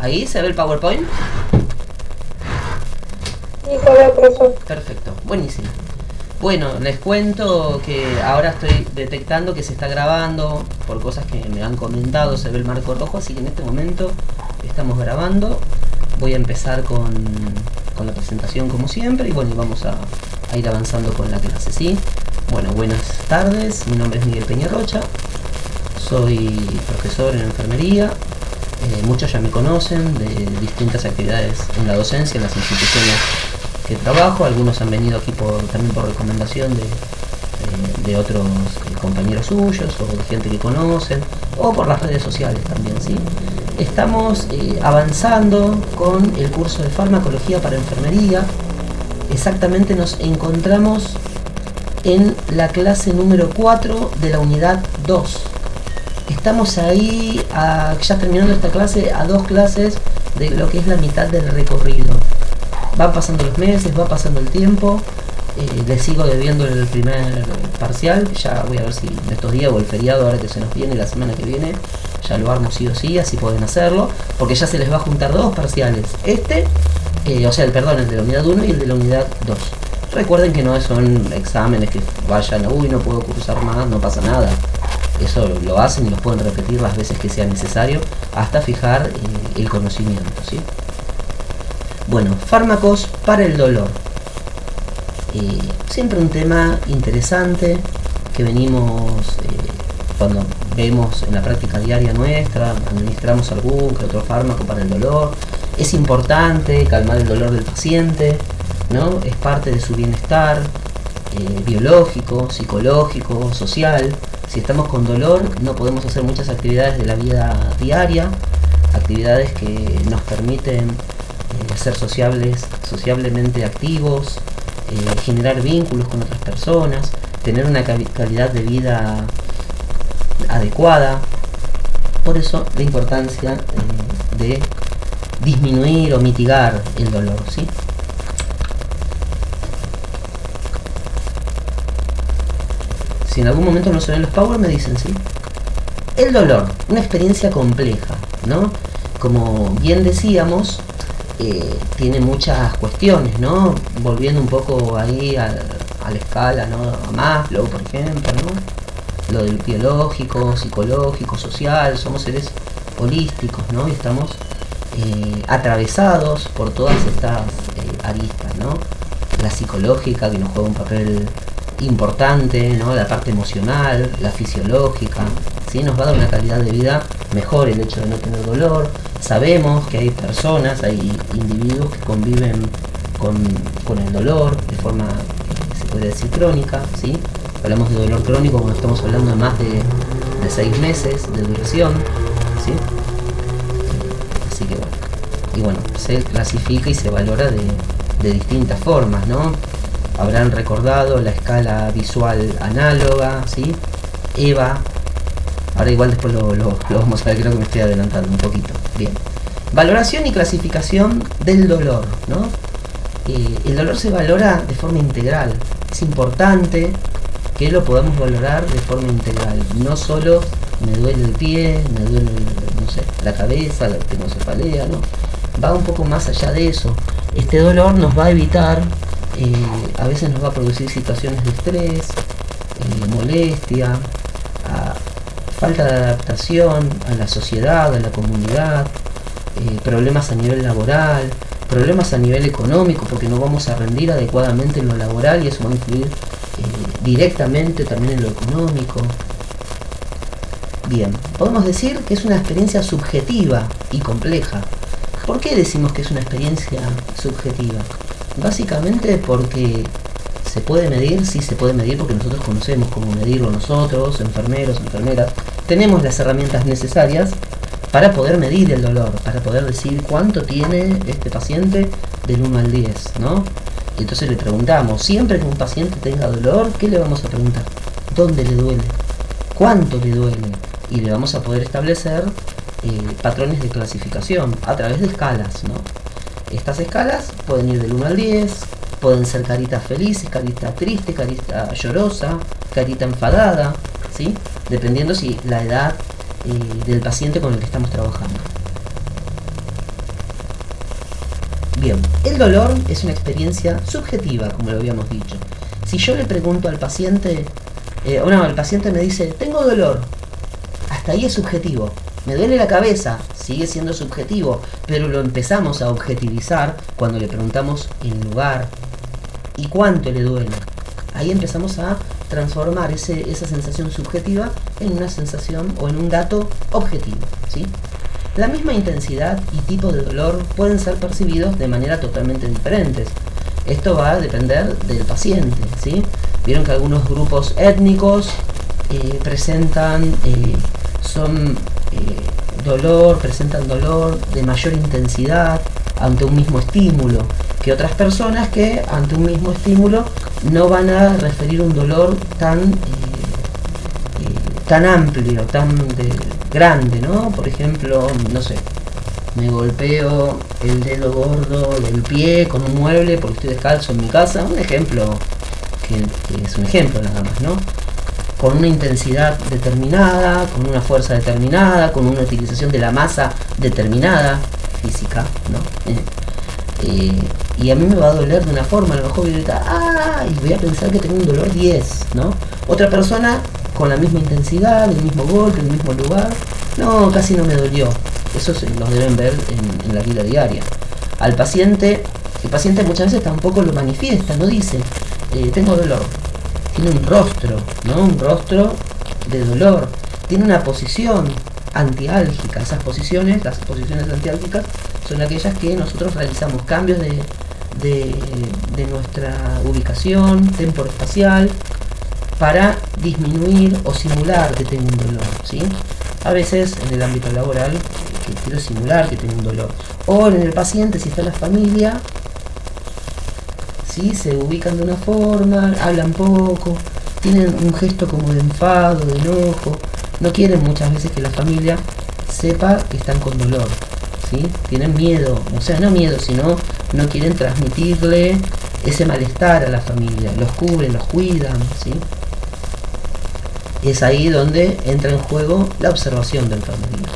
¿Ahí se ve el PowerPoint? Sí, se ve, profesor. Perfecto, buenísimo. Bueno, les cuento que ahora estoy detectando que se está grabando por cosas que me han comentado, se ve el marco rojo, así que en este momento estamos grabando. Voy a empezar con la presentación como siempre y bueno, vamos a ir avanzando con la clase, ¿sí? Bueno, buenas tardes, mi nombre es Miguel Peñarrocha, soy profesor en enfermería. Muchos ya me conocen de distintas actividades en la docencia, en las instituciones que trabajo. Algunos han venido aquí también por recomendación de otros compañeros suyos o de gente que conocen, o por las redes sociales también, ¿sí? Estamos avanzando con el curso de farmacología para enfermería. Exactamente nos encontramos en la clase número 4 de la unidad 2. Estamos ahí, ya terminando esta clase, a 2 clases de lo que es la mitad del recorrido. Van pasando los meses, va pasando el tiempo. Les sigo debiendo el primer parcial. Ya voy a ver si en estos días o el feriado, ahora que se nos viene, la semana que viene, ya lo armo sí o sí, así pueden hacerlo. Porque ya se les va a juntar 2 parciales. el de la unidad 1 y el de la unidad 2. Recuerden que no son exámenes que vayan, uy, no puedo cursar más, no pasa nada. Eso lo hacen y los pueden repetir las veces que sea necesario hasta fijar el conocimiento, ¿sí? Bueno, fármacos para el dolor. Siempre un tema interesante que venimos cuando vemos en la práctica diaria nuestra, administramos algún que otro fármaco para el dolor. Es importante calmar el dolor del paciente, ¿no? Es parte de su bienestar biológico, psicológico, social. Si estamos con dolor no podemos hacer muchas actividades de la vida diaria, actividades que nos permiten ser sociablemente activos, generar vínculos con otras personas, tener una calidad de vida adecuada. Por eso la importancia de disminuir o mitigar el dolor, ¿sí? Si en algún momento no se ven los power, me dicen, ¿sí? El dolor, una experiencia compleja, ¿no? Como bien decíamos, tiene muchas cuestiones, ¿no? Volviendo un poco ahí a la escala, ¿no? A Maslow, por ejemplo, ¿no? Lo del biológico, psicológico, social, somos seres holísticos, ¿no? Y estamos atravesados por todas estas aristas, ¿no? La psicológica, que nos juega un papel importante, ¿no? La parte emocional, la fisiológica, ¿sí? Nos va a dar una calidad de vida mejor el hecho de no tener dolor. Sabemos que hay personas, hay individuos que conviven con el dolor de forma, se puede decir, crónica, ¿sí? Hablamos de dolor crónico cuando estamos hablando de más de 6 meses de duración, ¿sí? Así que bueno, y bueno, se clasifica y se valora de distintas formas, ¿no? Habrán recordado la escala visual análoga, ¿sí? EVA. Ahora igual después lo vamos a ver, creo que me estoy adelantando un poquito. Bien. Valoración y clasificación del dolor, ¿no? El dolor se valora de forma integral. Es importante que lo podamos valorar de forma integral. No solo me duele el pie, me duele, no sé, la cabeza, tengo cefalea, ¿no? Va un poco más allá de eso. Este dolor nos va a evitar, a veces nos va a producir situaciones de estrés, molestia, falta de adaptación a la sociedad, a la comunidad, problemas a nivel laboral, problemas a nivel económico, porque no vamos a rendir adecuadamente en lo laboral y eso va a influir directamente también en lo económico. Bien, podemos decir que es una experiencia subjetiva y compleja. ¿Por qué decimos que es una experiencia subjetiva? Básicamente porque ¿se puede medir? Sí, se puede medir porque nosotros conocemos cómo medirlo nosotros, enfermeros, enfermeras. Tenemos las herramientas necesarias para poder medir el dolor, para poder decir cuánto tiene este paciente del 1 al 10, ¿no? Y entonces le preguntamos, siempre que un paciente tenga dolor, ¿qué le vamos a preguntar? ¿Dónde le duele? ¿Cuánto le duele? Y le vamos a poder establecer patrones de clasificación a través de escalas, ¿no? Estas escalas pueden ir del 1 al 10, pueden ser caritas felices, carita triste, carita llorosa, carita enfadada, ¿sí? Dependiendo si la edad del paciente con el que estamos trabajando. Bien, el dolor es una experiencia subjetiva, como lo habíamos dicho. Si yo le pregunto al paciente, el paciente me dice, tengo dolor, hasta ahí es subjetivo. Me duele la cabeza, sigue siendo subjetivo, pero lo empezamos a objetivizar cuando le preguntamos el lugar y cuánto le duele. Ahí empezamos a transformar esa sensación subjetiva en una sensación o en un dato objetivo, ¿sí? La misma intensidad y tipo de dolor pueden ser percibidos de manera totalmente diferentes. Esto va a depender del paciente, ¿sí? Vieron que algunos grupos étnicos presentan dolor de mayor intensidad ante un mismo estímulo, que otras personas que ante un mismo estímulo no van a referir un dolor tan amplio, tan grande, ¿no? Por ejemplo, no sé, me golpeo el dedo gordo del pie con un mueble porque estoy descalzo en mi casa, un ejemplo que es un ejemplo nada más, ¿no? Con una intensidad determinada, con una fuerza determinada, con una utilización de la masa determinada, física, ¿no? Y a mí me va a doler de una forma, a lo mejor voy a gritar, ¡ah! Y voy a pensar que tengo un dolor 10, ¿no? Otra persona con la misma intensidad, el mismo golpe, el mismo lugar, no, casi no me dolió. Eso los deben ver en la vida diaria. El paciente muchas veces tampoco lo manifiesta, no dice, tengo dolor. Tiene un rostro, ¿no? Un rostro de dolor. Tiene una posición antiálgica. Esas posiciones, las posiciones antiálgicas, son aquellas que nosotros realizamos cambios de nuestra ubicación temporoespacial para disminuir o simular que tengo un dolor, ¿sí? A veces en el ámbito laboral que quiero simular que tengo un dolor. O en el paciente, si está en la familia, ¿sí? Se ubican de una forma, hablan poco, tienen un gesto como de enfado, de enojo. No quieren muchas veces que la familia sepa que están con dolor, ¿sí? Tienen miedo, o sea, no miedo, sino no quieren transmitirle ese malestar a la familia. Los cubren, los cuidan, ¿sí? Es ahí donde entra en juego la observación del enfermería.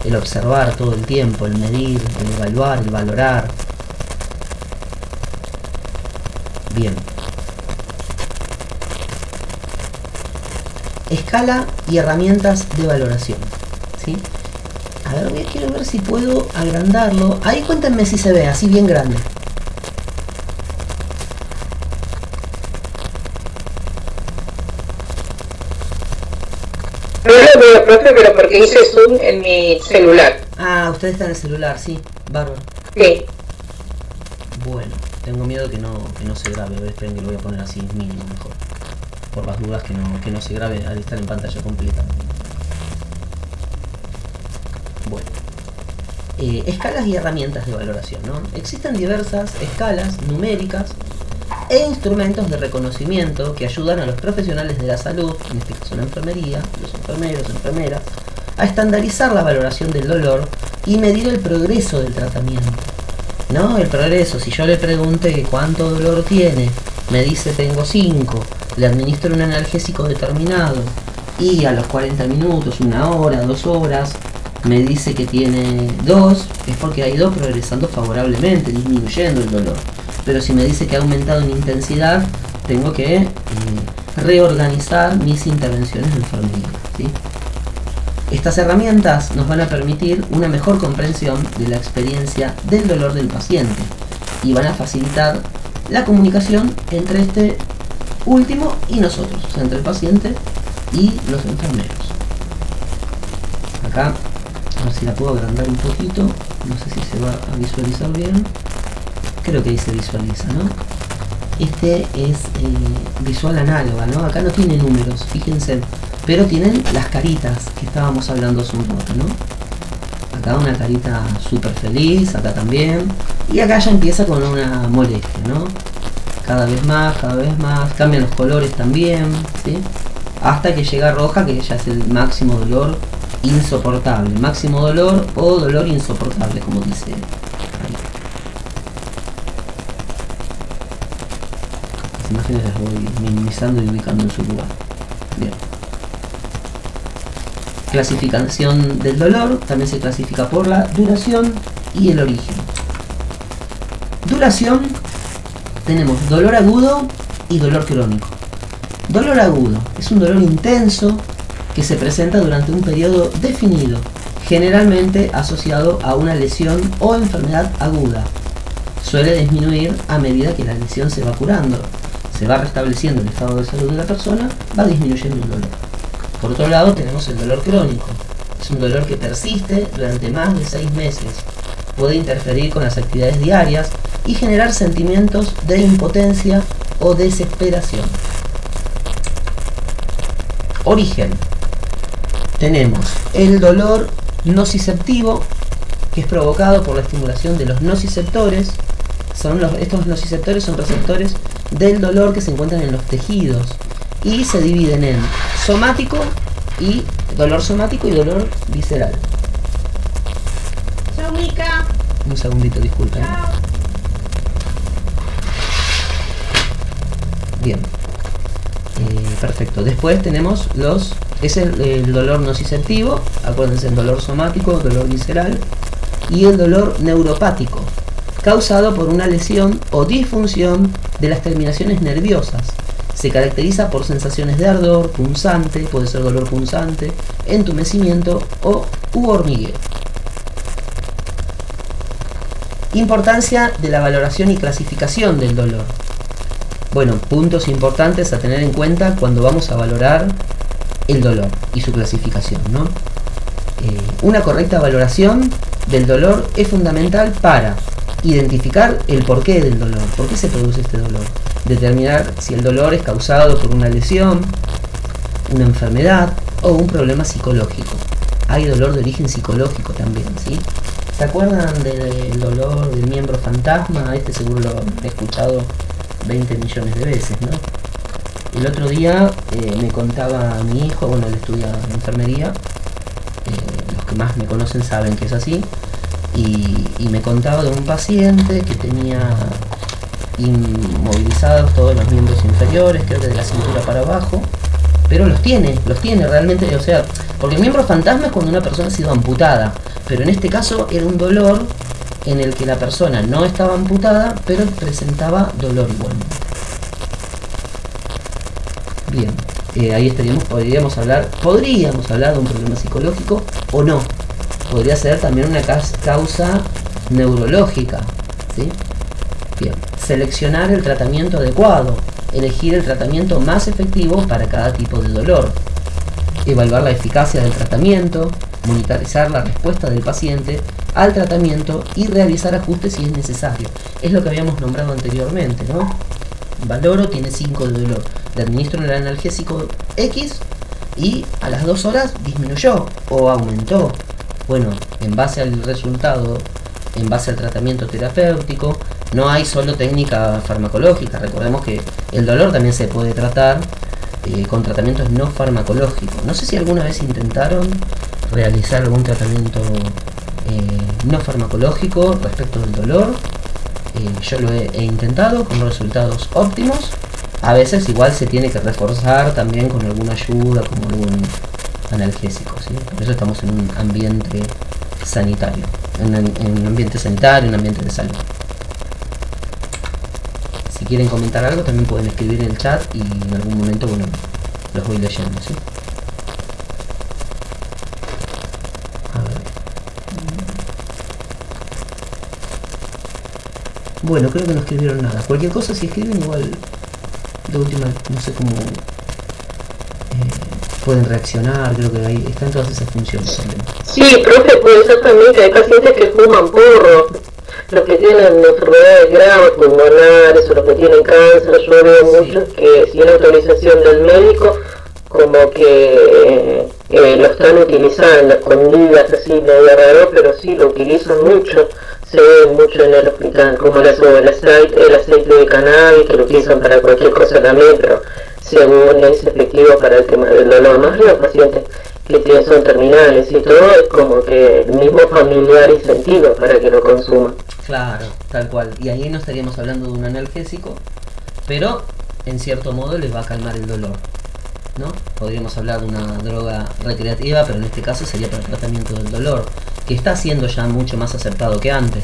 El observar todo el tiempo, el medir, el evaluar, el valorar. Bien. Escala y herramientas de valoración, ¿sí? A ver, quiero ver si puedo agrandarlo. Ahí cuéntenme si se ve así bien grande. No lo veo, profe, pero porque hice zoom en mi celular. Ah, usted está en el celular, sí, bárbaro. Sí. Bueno, tengo miedo que no se grabe. A ver, esperen que lo voy a poner así mínimo mejor. Por las dudas que no se grabe al estar en pantalla completa. Bueno. Escalas y herramientas de valoración, ¿no? Existen diversas escalas numéricas e instrumentos de reconocimiento que ayudan a los profesionales de la salud, en este caso la enfermería, los enfermeros, enfermeras, a estandarizar la valoración del dolor y medir el progreso del tratamiento, ¿no? El progreso, si yo le pregunté cuánto dolor tiene, me dice tengo 5, le administro un analgésico determinado y a los 40 minutos, 1 hora, 2 horas, me dice que tiene 2, es porque ha ido progresando favorablemente, disminuyendo el dolor. Pero si me dice que ha aumentado en intensidad, tengo que reorganizar mis intervenciones de enfermería, ¿sí? Estas herramientas nos van a permitir una mejor comprensión de la experiencia del dolor del paciente y van a facilitar la comunicación entre este último y nosotros, o sea, entre el paciente y los enfermeros. Acá, a ver si la puedo agrandar un poquito, no sé si se va a visualizar bien. Creo que ahí se visualiza, ¿no? Este es visual análoga, ¿no? Acá no tiene números, fíjense, pero tienen las caritas que estábamos hablando hace un rato, ¿no? Acá una carita súper feliz, acá también, y acá ya empieza con una molestia, ¿no? Cada vez más, cambian los colores también, ¿sí? Hasta que llega roja, que ya es el máximo dolor insoportable, máximo dolor o dolor insoportable, como dice ahí. Las imágenes las voy minimizando y ubicando en su lugar. Bien. Clasificación del dolor, también se clasifica por la duración y el origen. Duración, tenemos dolor agudo y dolor crónico. Dolor agudo es un dolor intenso que se presenta durante un periodo definido, generalmente asociado a una lesión o enfermedad aguda. Suele disminuir a medida que la lesión se va curando, se va restableciendo el estado de salud de la persona, va disminuyendo el dolor. Por otro lado tenemos el dolor crónico. Es un dolor que persiste durante más de 6 meses. Puede interferir con las actividades diarias y generar sentimientos de impotencia o desesperación. Origen. Tenemos el dolor nociceptivo, que es provocado por la estimulación de los nociceptores. Estos nociceptores son receptores del dolor que se encuentran en los tejidos y se dividen en somático y dolor somático y dolor visceral. Chao, Mica. Un segundito, disculpen. Chao. Bien. Perfecto. Después tenemos el dolor nociceptivo, acuérdense, el dolor somático, dolor visceral, y el dolor neuropático, causado por una lesión o disfunción de las terminaciones nerviosas. Se caracteriza por sensaciones de ardor, punzante, puede ser dolor punzante, entumecimiento u hormigueo. Importancia de la valoración y clasificación del dolor. Bueno, puntos importantes a tener en cuenta cuando vamos a valorar el dolor y su clasificación, ¿no? Una correcta valoración del dolor es fundamental para identificar el porqué del dolor, por qué se produce este dolor, determinar si el dolor es causado por una lesión, una enfermedad o un problema psicológico. Hay dolor de origen psicológico también, ¿sí? ¿Se acuerdan del dolor del miembro fantasma? Este seguro lo he escuchado 20 millones de veces, ¿no? El otro día me contaba mi hijo, bueno, él estudia enfermería, los que más me conocen saben que es así, y me contaba de un paciente que tenía inmovilizados todos los miembros inferiores, creo que de la cintura para abajo, pero los tiene realmente, o sea, porque el miembro fantasma es cuando una persona ha sido amputada, pero en este caso era un dolor en el que la persona no estaba amputada, pero presentaba dolor igualmente. Bien, ahí podríamos hablar de un problema psicológico o no. Podría ser también una causa neurológica, ¿sí? Bien, seleccionar el tratamiento adecuado, elegir el tratamiento más efectivo para cada tipo de dolor, evaluar la eficacia del tratamiento, monitorizar la respuesta del paciente al tratamiento y realizar ajustes si es necesario. Es lo que habíamos nombrado anteriormente, ¿no? Valoro, tiene 5 de dolor, le administro el analgésico X y a las 2 horas disminuyó o aumentó. Bueno, en base al resultado, en base al tratamiento terapéutico, no hay solo técnica farmacológica. Recordemos que el dolor también se puede tratar con tratamientos no farmacológicos. No sé si alguna vez intentaron realizar algún tratamiento no farmacológico respecto del dolor. Yo lo he intentado con resultados óptimos. A veces igual se tiene que reforzar también con alguna ayuda, como algún analgésico, ¿sí? Por eso estamos en un ambiente sanitario, en un ambiente sanitario, un ambiente de salud. Si quieren comentar algo también pueden escribir en el chat y en algún momento, bueno, los voy leyendo, ¿sí? A ver. Bueno, creo que no escribieron nada. Cualquier cosa, si escriben, igual de última, no sé cómo pueden reaccionar. Creo que ahí están todas esas funciones también. Sí, profe, puede ser también que hay pacientes que fuman porro, los que tienen enfermedades graves pulmonares o los que tienen cáncer. Yo veo muchos que sin autorización del médico como que lo están utilizando con ligas así medio raro, pero sí lo utilizan mucho. Se ve mucho en el hospital, como el aceite de cannabis, que lo utilizan para cualquier cosa también, pero según es efectivo para el tema del dolor. Más los pacientes que son terminales y todo, es como que el mismo familiar y sentido para que lo consuman. Claro, tal cual. Y ahí no estaríamos hablando de un analgésico, pero en cierto modo les va a calmar el dolor, ¿no? Podríamos hablar de una droga recreativa, pero en este caso sería para el tratamiento del dolor, que está siendo ya mucho más aceptado que antes.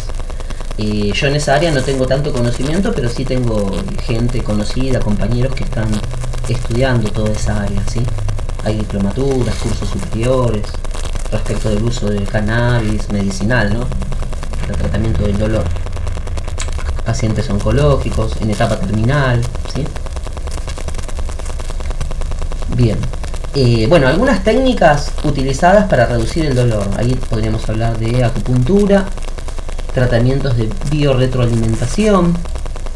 Yo en esa área no tengo tanto conocimiento, pero sí tengo gente conocida, compañeros que están estudiando toda esa área, ¿sí? Hay diplomaturas, cursos superiores respecto del uso de cannabis medicinal, ¿no? Para el tratamiento del dolor. Pacientes oncológicos en etapa terminal, ¿sí? Bien. Bueno, algunas técnicas utilizadas para reducir el dolor. Ahí podríamos hablar de acupuntura, tratamientos de biorretroalimentación,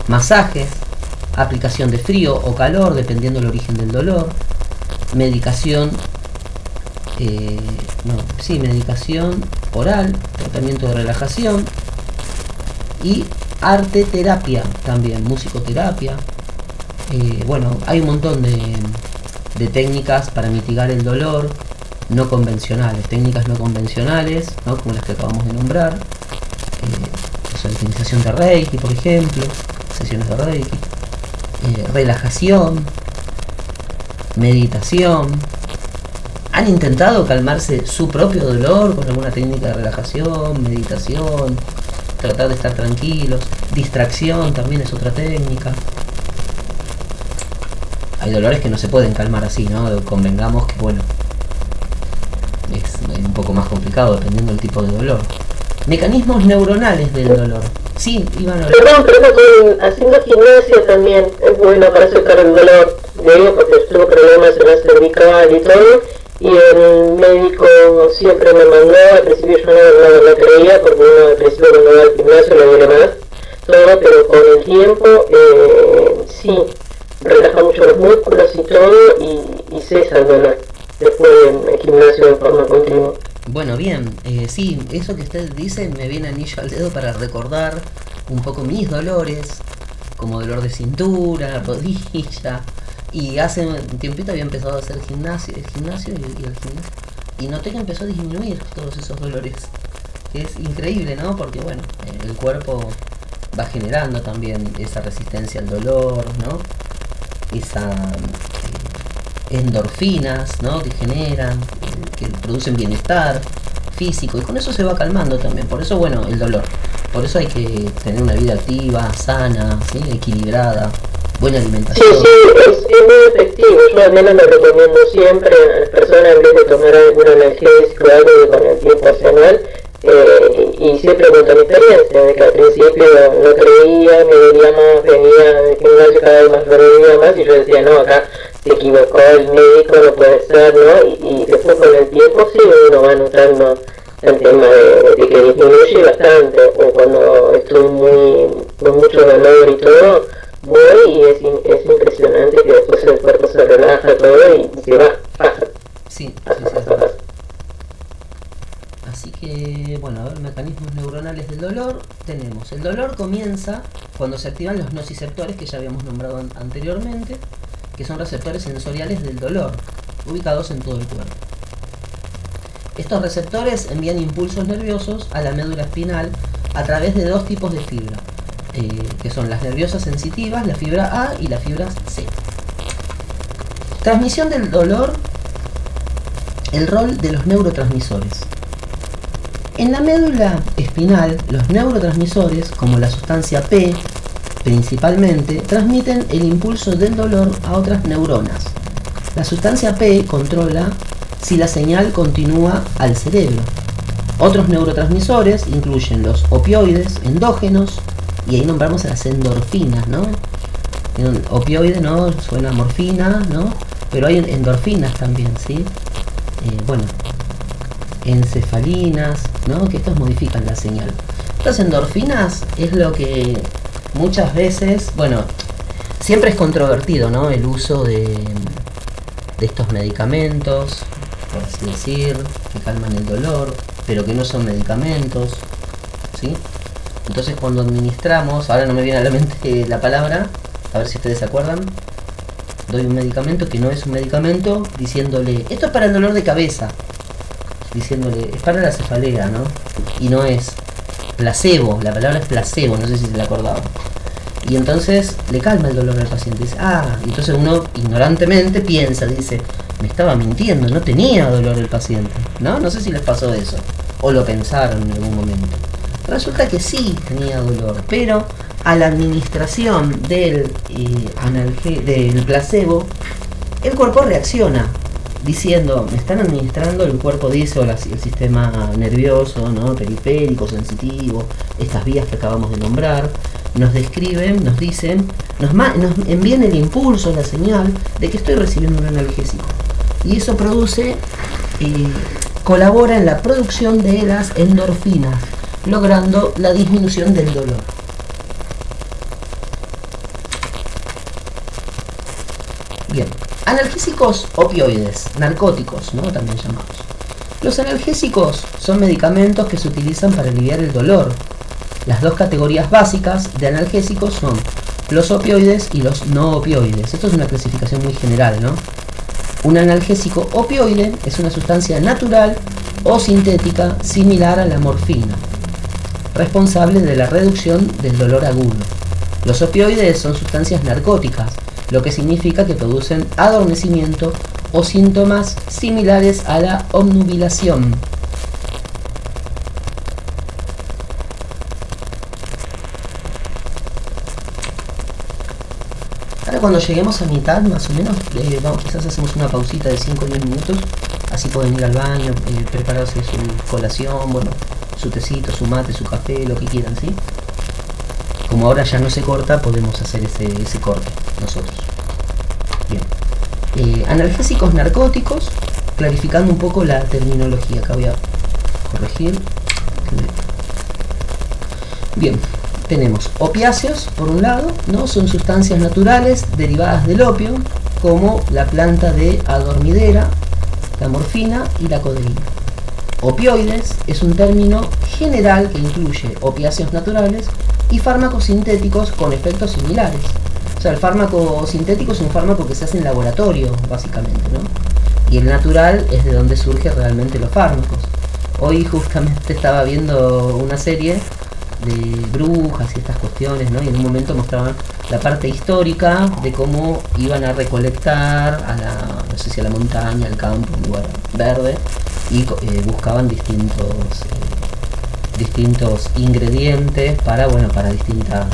masajes, aplicación de frío o calor dependiendo del origen del dolor, medicación, medicación oral, tratamiento de relajación y arte terapia también, musicoterapia. Bueno, hay un montón de técnicas para mitigar el dolor no convencionales, técnicas no convencionales, ¿no? Como las que acabamos de nombrar. La utilización de Reiki, por ejemplo, sesiones de Reiki, relajación, meditación. ¿Han intentado calmarse su propio dolor con alguna técnica de relajación, meditación, tratar de estar tranquilos? Distracción también es otra técnica. Hay dolores que no se pueden calmar así, ¿no? Convengamos que, bueno, es un poco más complicado dependiendo del tipo de dolor. Mecanismos neuronales del dolor. Sí, Iván. Perdón, haciendo gimnasia también es bueno para sacar el dolor. Digo, porque tuve problemas en la cervical y todo. Y el médico siempre me mandó, al principio yo no lo creía, porque uno al principio cuando va al gimnasio le duele más. Todo, pero con el tiempo, sí, relaja mucho los músculos y todo, y cesa el dolor después del gimnasio de forma continua. Bueno, bien, sí, eso que usted dice me viene anillo al dedo para recordar un poco mis dolores, como dolor de cintura, rodilla, y hace un tiempito había empezado a hacer el gimnasio y noté que empezó a disminuir todos esos dolores, que es increíble, ¿no? Porque bueno, el cuerpo va generando también esa resistencia al dolor, ¿no? Esa endorfinas, ¿no? Que generan, que producen bienestar físico, y con eso se va calmando también. Por eso, bueno, el dolor. Por eso hay que tener una vida activa, sana, ¿sí? Equilibrada, buena alimentación. Sí, es muy efectivo. Yo al menos lo recomiendo siempre a las personas, en vez de tomar algún analgésico o algo que con el tiempo hace mal. Y siempre cuento mi experiencia, de que al principio no creía, me dolía más, venía al gimnasio cada vez más, me dolía más, y yo decía, no, acá se equivocó el médico, no puede ser, ¿no? Y después con el tiempo sí uno va notando el tema de que disminuye bastante, o cuando estoy con mucho dolor y todo, voy y es impresionante que después el cuerpo se relaja todo y se va, pasa. Sí. Así que, bueno, a ver, mecanismos neuronales del dolor. Tenemos, el dolor comienza cuando se activan los nociceptores que ya habíamos nombrado anteriormente, que son receptores sensoriales del dolor, ubicados en todo el cuerpo. Estos receptores envían impulsos nerviosos a la médula espinal a través de dos tipos de fibra, que son las nerviosas sensitivas, la fibra A y la fibra C. Transmisión del dolor, el rol de los neurotransmisores. En la médula espinal, los neurotransmisores, como la sustancia P, principalmente, transmiten el impulso del dolor a otras neuronas. La sustancia P controla si la señal continúa al cerebro. Otros neurotransmisores incluyen los opioides endógenos, y ahí nombramos a las endorfinas, ¿no? Opioide, ¿no? Suena a morfina, ¿no? Pero hay endorfinas también, ¿sí? Bueno, encefalinas, ¿no? Que estos modifican la señal. Estas endorfinas es lo que muchas veces, bueno, siempre es controvertido, ¿no? El uso de estos medicamentos, por así decir, que calman el dolor, pero que no son medicamentos, ¿sí? Entonces cuando administramos, ahora no me viene a la mente la palabra, a ver si ustedes se acuerdan, doy un medicamento que no es un medicamento, diciéndole, esto es para el dolor de cabeza, diciéndole, es para la cefalea, ¿no? Y no es placebo, la palabra es placebo, no sé si se le acordaba. Y entonces le calma el dolor al paciente, dice, y entonces uno ignorantemente piensa, dice, me estaba mintiendo, no tenía dolor el paciente, ¿no? No sé si les pasó eso, o lo pensaron en algún momento. Resulta que sí tenía dolor, pero a la administración del placebo, el cuerpo reacciona diciendo, me están administrando, el cuerpo dice, o el sistema nervioso, ¿no? Periférico, sensitivo, estas vías que acabamos de nombrar, nos describen, nos dicen, nos envían el impulso, la señal de que estoy recibiendo un analgésico. Y eso produce, colabora en la producción de las endorfinas, logrando la disminución del dolor. Bien, analgésicos opioides, narcóticos, ¿no? También llamados. Los analgésicos son medicamentos que se utilizan para aliviar el dolor. Las dos categorías básicas de analgésicos son los opioides y los no opioides. Esto es una clasificación muy general, ¿no? Un analgésico opioide es una sustancia natural o sintética similar a la morfina, responsable de la reducción del dolor agudo. Los opioides son sustancias narcóticas, lo que significa que producen adormecimiento o síntomas similares a la obnubilación. Ahora cuando lleguemos a mitad, más o menos, quizás hacemos una pausita de 5 o 10 minutos, así pueden ir al baño, prepararse su colación, bueno, su tecito, su mate, su café, lo que quieran, ¿sí? Como ahora ya no se corta, podemos hacer ese corte nosotros. Bien. Analgésicos narcóticos, clarificando un poco la terminología. Acá voy a corregir. Bien, tenemos opiáceos, por un lado, ¿no? Son sustancias naturales derivadas del opio, como la planta de adormidera, la morfina y la codeína. Opioides es un término general que incluye opiáceos naturales y fármacos sintéticos con efectos similares. O sea, el fármaco sintético es un fármaco que se hace en laboratorio, básicamente, ¿no? Y el natural es de donde surgen realmente los fármacos. Hoy justamente estaba viendo una serie de brujas y estas cuestiones, ¿no? Y en un momento mostraban la parte histórica de cómo iban a recolectar a no sé si a la montaña, al campo, un lugar verde, y buscaban distintos ingredientes para distintas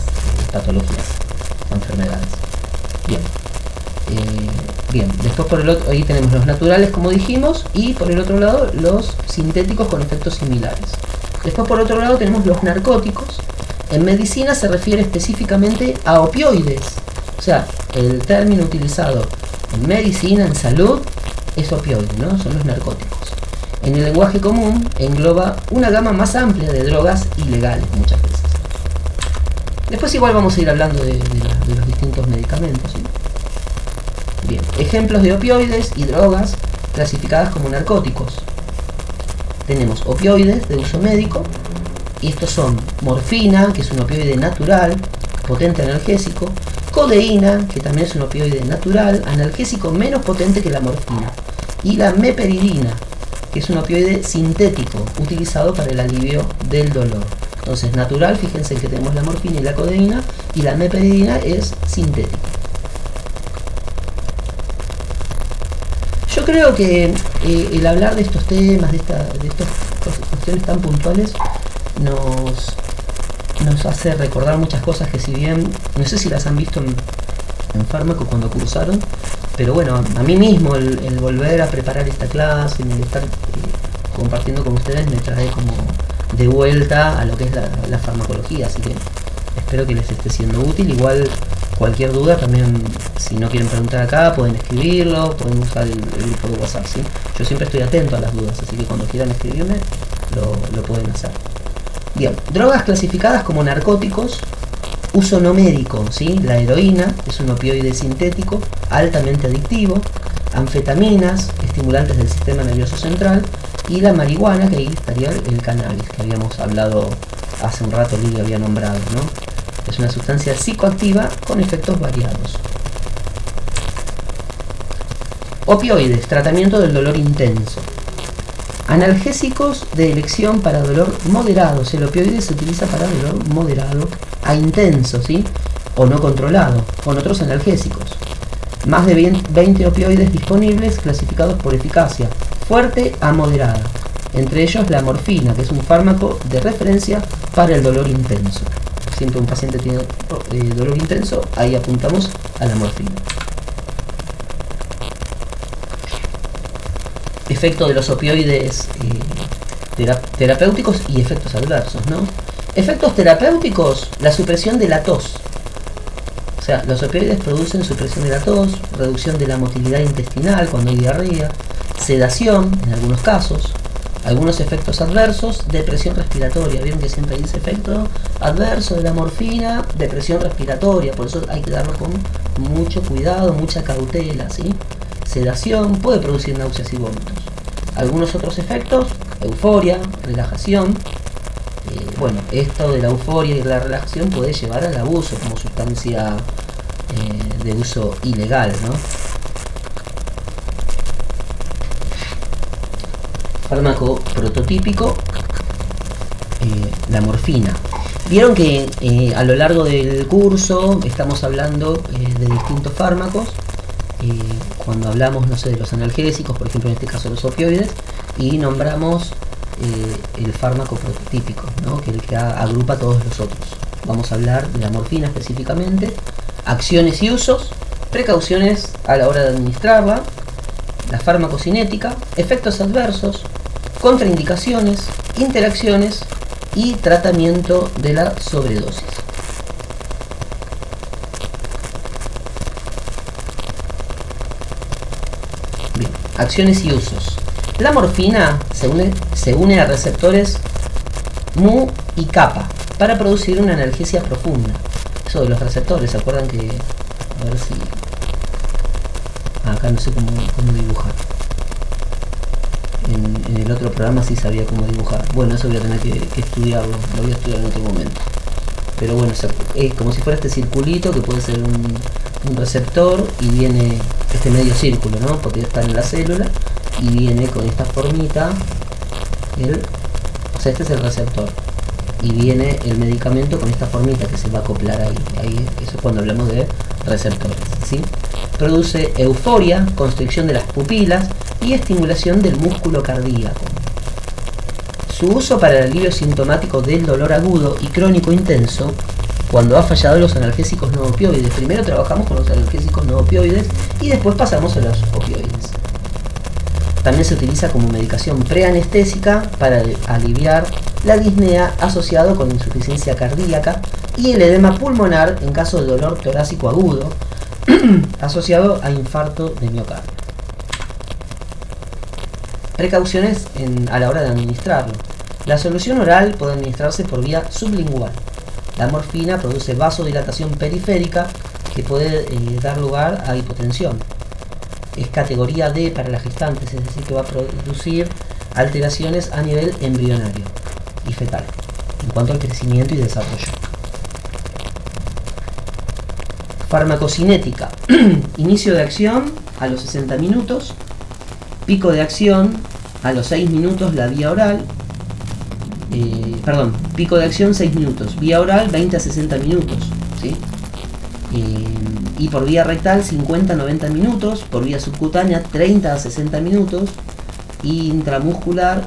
patologías o enfermedades. Bien, después por el otro, ahí tenemos los naturales, como dijimos, y por el otro lado los sintéticos con efectos similares. Después por otro lado tenemos los narcóticos. En medicina se refiere específicamente a opioides. O sea, el término utilizado en medicina, en salud, es opioide, ¿no? Son los narcóticos. En el lenguaje común engloba una gama más amplia de drogas ilegales muchas veces. Después igual vamos a ir hablando de los distintos medicamentos, ¿sí? Bien, ejemplos de opioides y drogas clasificadas como narcóticos. Tenemos opioides de uso médico, y estos son morfina, que es un opioide natural, potente analgésico, codeína, que también es un opioide natural, analgésico menos potente que la morfina, y la meperidina, que es un opioide sintético, utilizado para el alivio del dolor. Entonces, natural, fíjense que tenemos la morfina y la codeína, y la meperidina es sintética. Yo creo que el hablar de estos temas, de estas cuestiones tan puntuales, nos hace recordar muchas cosas que, si bien no sé si las han visto en fármaco cuando cursaron, pero bueno, a mí mismo el volver a preparar esta clase, el estar compartiendo con ustedes, me trae como de vuelta a lo que es la farmacología, así que espero que les esté siendo útil. Igual cualquier duda también, si no quieren preguntar acá, pueden escribirlo, pueden usar el grupo de WhatsApp, ¿sí? Yo siempre estoy atento a las dudas, así que cuando quieran escribirme lo pueden hacer. Bien, drogas clasificadas como narcóticos, uso no médico, ¿sí? La heroína es un opioide sintético altamente adictivo, anfetaminas, estimulantes del sistema nervioso central, y la marihuana, que ahí estaría el cannabis, que habíamos hablado hace un rato, Lidia había nombrado, ¿no? Es una sustancia psicoactiva con efectos variados. Opioides, tratamiento del dolor intenso. Analgésicos de elección para dolor moderado. El opioide se utiliza para dolor moderado a intenso, ¿sí? O no controlado, con otros analgésicos. Más de 20 opioides disponibles, clasificados por eficacia, fuerte a moderada. Entre ellos la morfina, que es un fármaco de referencia para el dolor intenso. Siempre un paciente tiene dolor intenso, ahí apuntamos a la morfina. Efecto de los opioides terapéuticos y efectos adversos, ¿no? Efectos terapéuticos, la supresión de la tos. O sea, los opioides producen supresión de la tos, reducción de la motilidad intestinal cuando hay diarrea, sedación en algunos casos, algunos efectos adversos, depresión respiratoria. Vieron que siempre dice efecto adverso de la morfina, depresión respiratoria, por eso hay que darlo con mucho cuidado, mucha cautela, ¿sí? Sedación puede producir náuseas y vómitos. Algunos otros efectos, euforia, relajación. Bueno, esto de la euforia y la relajación puede llevar al abuso como sustancia de uso ilegal, ¿no? Fármaco prototípico, la morfina. Vieron que a lo largo del curso estamos hablando de distintos fármacos. Cuando hablamos, no sé, de los analgésicos, por ejemplo en este caso los opioides, y nombramos el fármaco prototípico, ¿no? Que es el que agrupa todos los otros. Vamos a hablar de la morfina específicamente, acciones y usos, precauciones a la hora de administrarla, la farmacocinética, efectos adversos, contraindicaciones, interacciones y tratamiento de la sobredosis. Bien, acciones y usos. La morfina se une a receptores mu y kappa para producir una analgesia profunda. Eso de los receptores, ¿se acuerdan que? A ver si... acá no sé cómo dibujar. En el otro programa sí sabía cómo dibujar. Bueno, eso voy a tener que estudiarlo. Lo voy a estudiar en otro momento. Pero bueno, es como si fuera este circulito que puede ser un receptor y viene este medio círculo, ¿no? Porque está en la célula y viene con esta formita. O sea, este es el receptor. Y viene el medicamento con esta formita que se va a acoplar ahí. Eso es cuando hablamos de receptores, ¿sí? Produce euforia, constricción de las pupilas y estimulación del músculo cardíaco. Su uso para el alivio sintomático del dolor agudo y crónico intenso cuando ha fallado los analgésicos no opioides. Primero trabajamos con los analgésicos no opioides y después pasamos a los opioides. También se utiliza como medicación preanestésica para aliviar la disnea asociado con insuficiencia cardíaca y el edema pulmonar en caso de dolor torácico agudo asociado a infarto de miocardio. Precauciones a la hora de administrarlo. La solución oral puede administrarse por vía sublingual. La morfina produce vasodilatación periférica que puede dar lugar a hipotensión. Es categoría D para las gestantes, es decir, que va a producir alteraciones a nivel embrionario y fetal en cuanto al crecimiento y desarrollo. Farmacocinética. Inicio de acción a los 60 minutos. Pico de acción a los 6 minutos la vía oral. Pico de acción 6 minutos. Vía oral 20 a 60 minutos. ¿Sí? Y por vía rectal 50 a 90 minutos. Por vía subcutánea 30 a 60 minutos. Y intramuscular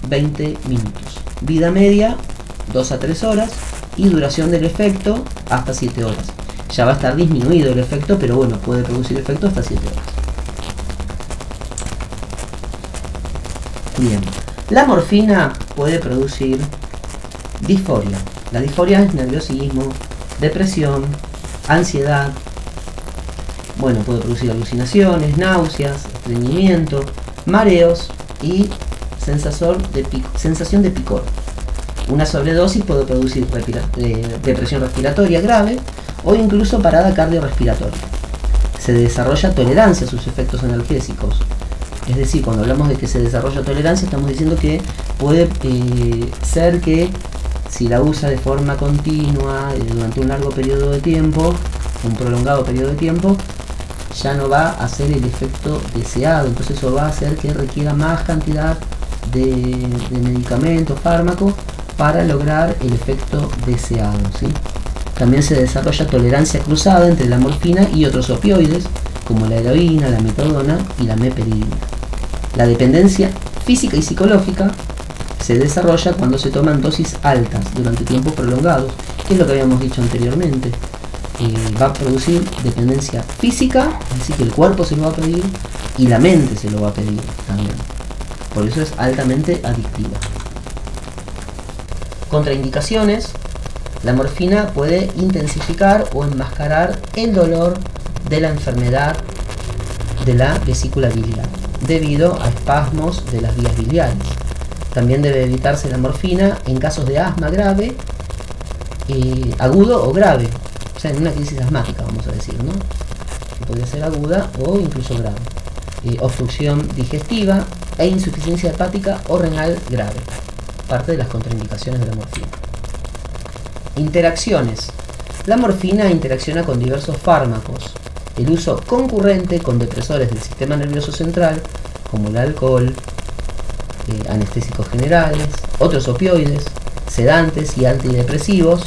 20 minutos. Vida media 2 a 3 horas. Y duración del efecto hasta 7 horas. Ya va a estar disminuido el efecto, pero bueno, puede producir efecto hasta 7 horas. Bien, la morfina puede producir disforia. La disforia es nerviosismo, depresión, ansiedad. Bueno, puede producir alucinaciones, náuseas, estreñimiento, mareos y sensación de picor. Una sobredosis puede producir depresión respiratoria grave o incluso parada cardiorrespiratoria. Se desarrolla tolerancia a sus efectos analgésicos. Es decir, cuando hablamos de que se desarrolla tolerancia, estamos diciendo que puede ser que si la usa de forma continua durante un largo periodo de tiempo, un prolongado periodo de tiempo, ya no va a hacer el efecto deseado. Entonces eso va a hacer que requiera más cantidad de medicamentos, fármacos, para lograr el efecto deseado, ¿sí? También se desarrolla tolerancia cruzada entre la morfina y otros opioides, como la heroína, la metadona y la meperidina. La dependencia física y psicológica se desarrolla cuando se toman dosis altas durante tiempos prolongados, que es lo que habíamos dicho anteriormente. Va a producir dependencia física, es decir, que el cuerpo se lo va a pedir y la mente se lo va a pedir también. Por eso es altamente adictiva. Contraindicaciones. La morfina puede intensificar o enmascarar el dolor de la enfermedad de la vesícula biliar debido a espasmos de las vías biliares. También debe evitarse la morfina en casos de asma grave, agudo o grave, o sea, en una crisis asmática, vamos a decir, ¿no? Que podría ser aguda o incluso grave. Obstrucción digestiva e insuficiencia hepática o renal grave. Parte de las contraindicaciones de la morfina. Interacciones. La morfina interacciona con diversos fármacos. El uso concurrente con depresores del sistema nervioso central, como el alcohol, anestésicos generales, otros opioides, sedantes y antidepresivos,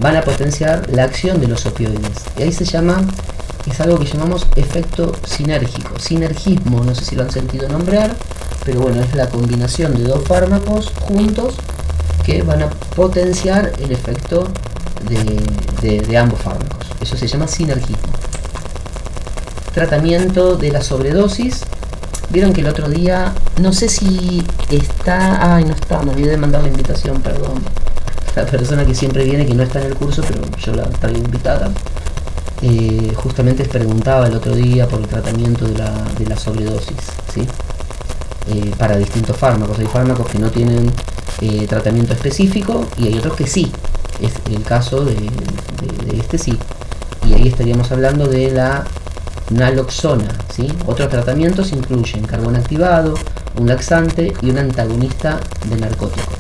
van a potenciar la acción de los opioides. Y ahí es algo que llamamos efecto sinérgico, sinergismo, no sé si lo han sentido nombrar, pero bueno, es la combinación de dos fármacos juntos que van a potenciar el efecto de ambos fármacos. Eso se llama sinergismo. Tratamiento de la sobredosis. Vieron que el otro día, no sé si está, no está, me olvidé de mandar la invitación, perdón. La persona que siempre viene, que no está en el curso, pero yo la traigo invitada. Justamente les preguntaba el otro día por el tratamiento de la sobredosis, ¿sí? Para distintos fármacos. Hay fármacos que no tienen tratamiento específico y hay otros que sí. Es el caso de este sí. Y ahí estaríamos hablando de la naloxona, ¿sí? Otros tratamientos incluyen carbón activado, un laxante y un antagonista de narcótico.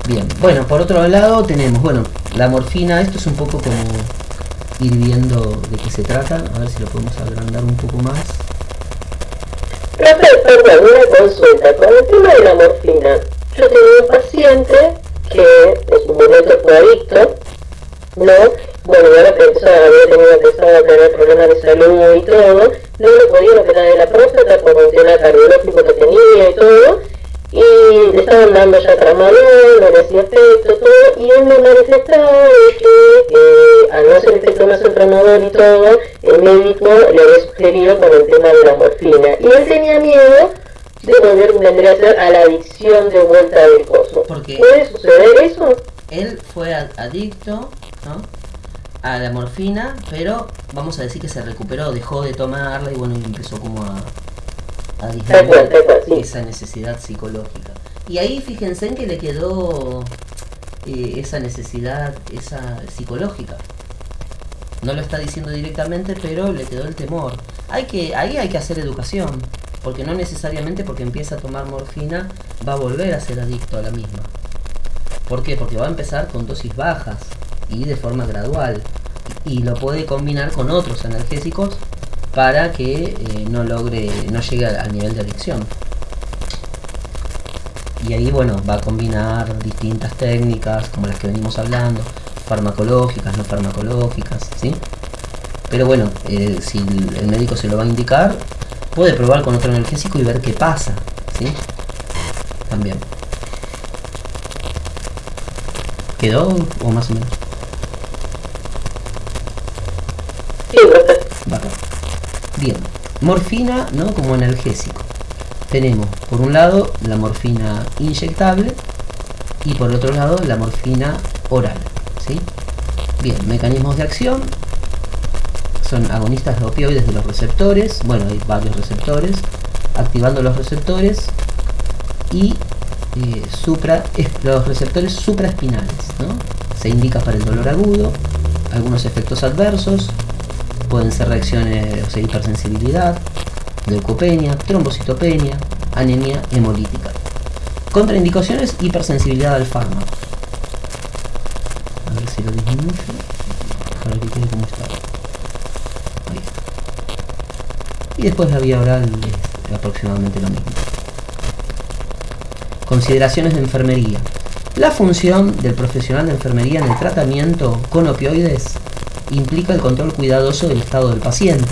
Bien, bueno, por otro lado tenemos, bueno, la morfina. Esto es un poco como ir viendo de qué se trata, a ver si lo podemos agrandar un poco más. Profe, perdón, una consulta. Con el tema de la morfina, yo tenía un paciente que en su momento fue adicto, ¿no? Bueno, y ahora había empezado a tener problemas de salud y todo, no le podían operar de la próstata por un tema cardiológico que tenía y todo, y le estaban dando ya tramadol, no le hacía efecto, todo, y él me manifestaba de que al no hacer efecto más el tramadol y todo, el médico le había sugerido con el tema de la morfina, y él tenía miedo de volver a ser a la adicción de vuelta del coso. ¿Puede suceder eso? Él fue adicto, ¿no?, a la morfina, pero vamos a decir que se recuperó, dejó de tomarla y bueno, y empezó como a disminuir esa necesidad psicológica. Y ahí fíjense en que le quedó esa necesidad, esa psicológica. No lo está diciendo directamente, pero le quedó el temor. Ahí hay que hacer educación, porque no necesariamente porque empieza a tomar morfina va a volver a ser adicto a la misma. ¿Por qué? Porque va a empezar con dosis bajas y de forma gradual, y lo puede combinar con otros analgésicos para que no llegue al nivel de adicción. Y ahí, bueno, va a combinar distintas técnicas como las que venimos hablando, farmacológicas, no farmacológicas, ¿sí? Pero bueno, si el médico se lo va a indicar, puede probar con otro analgésico y ver qué pasa, ¿sí? También. ¿Quedó o más o menos? Sí, perfecto. Bien, morfina, ¿no?, como analgésico. Tenemos por un lado la morfina inyectable y por otro lado la morfina oral, ¿sí? Bien, mecanismos de acción. Son agonistas de opioides de los receptores. Bueno, hay varios receptores. Activando los receptores y los receptores supraespinales, ¿no? Se indica para el dolor agudo. Algunos efectos adversos pueden ser reacciones, o sea, hipersensibilidad, leucopenia, trombocitopenia, anemia hemolítica. Contraindicaciones: hipersensibilidad al fármaco. A ver si lo disminuyo para que quede como está. Ahí está. Y después la vía oral es aproximadamente lo mismo. Consideraciones de enfermería. La función del profesional de enfermería en el tratamiento con opioides implica el control cuidadoso del estado del paciente,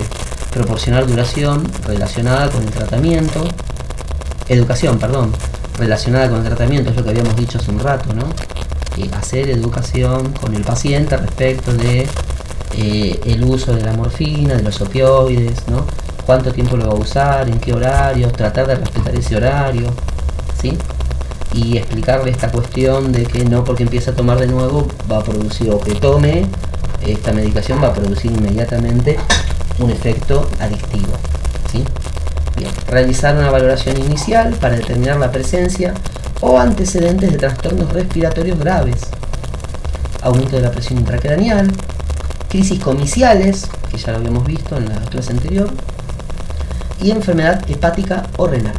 proporcionar duración relacionada con el tratamiento, educación, perdón, relacionada con el tratamiento, es lo que habíamos dicho hace un rato, ¿no? Hacer educación con el paciente respecto de el uso de la morfina, de los opioides, ¿no? Cuánto tiempo lo va a usar, en qué horario, tratar de respetar ese horario, ¿sí? Y explicarle esta cuestión de que no porque empiece a tomar de nuevo va a producir, o que tome esta medicación va a producir inmediatamente un efecto adictivo, ¿sí? Bien, realizar una valoración inicial para determinar la presencia o antecedentes de trastornos respiratorios graves, aumento de la presión intracraneal, crisis comiciales, que ya lo habíamos visto en la clase anterior, y enfermedad hepática o renal.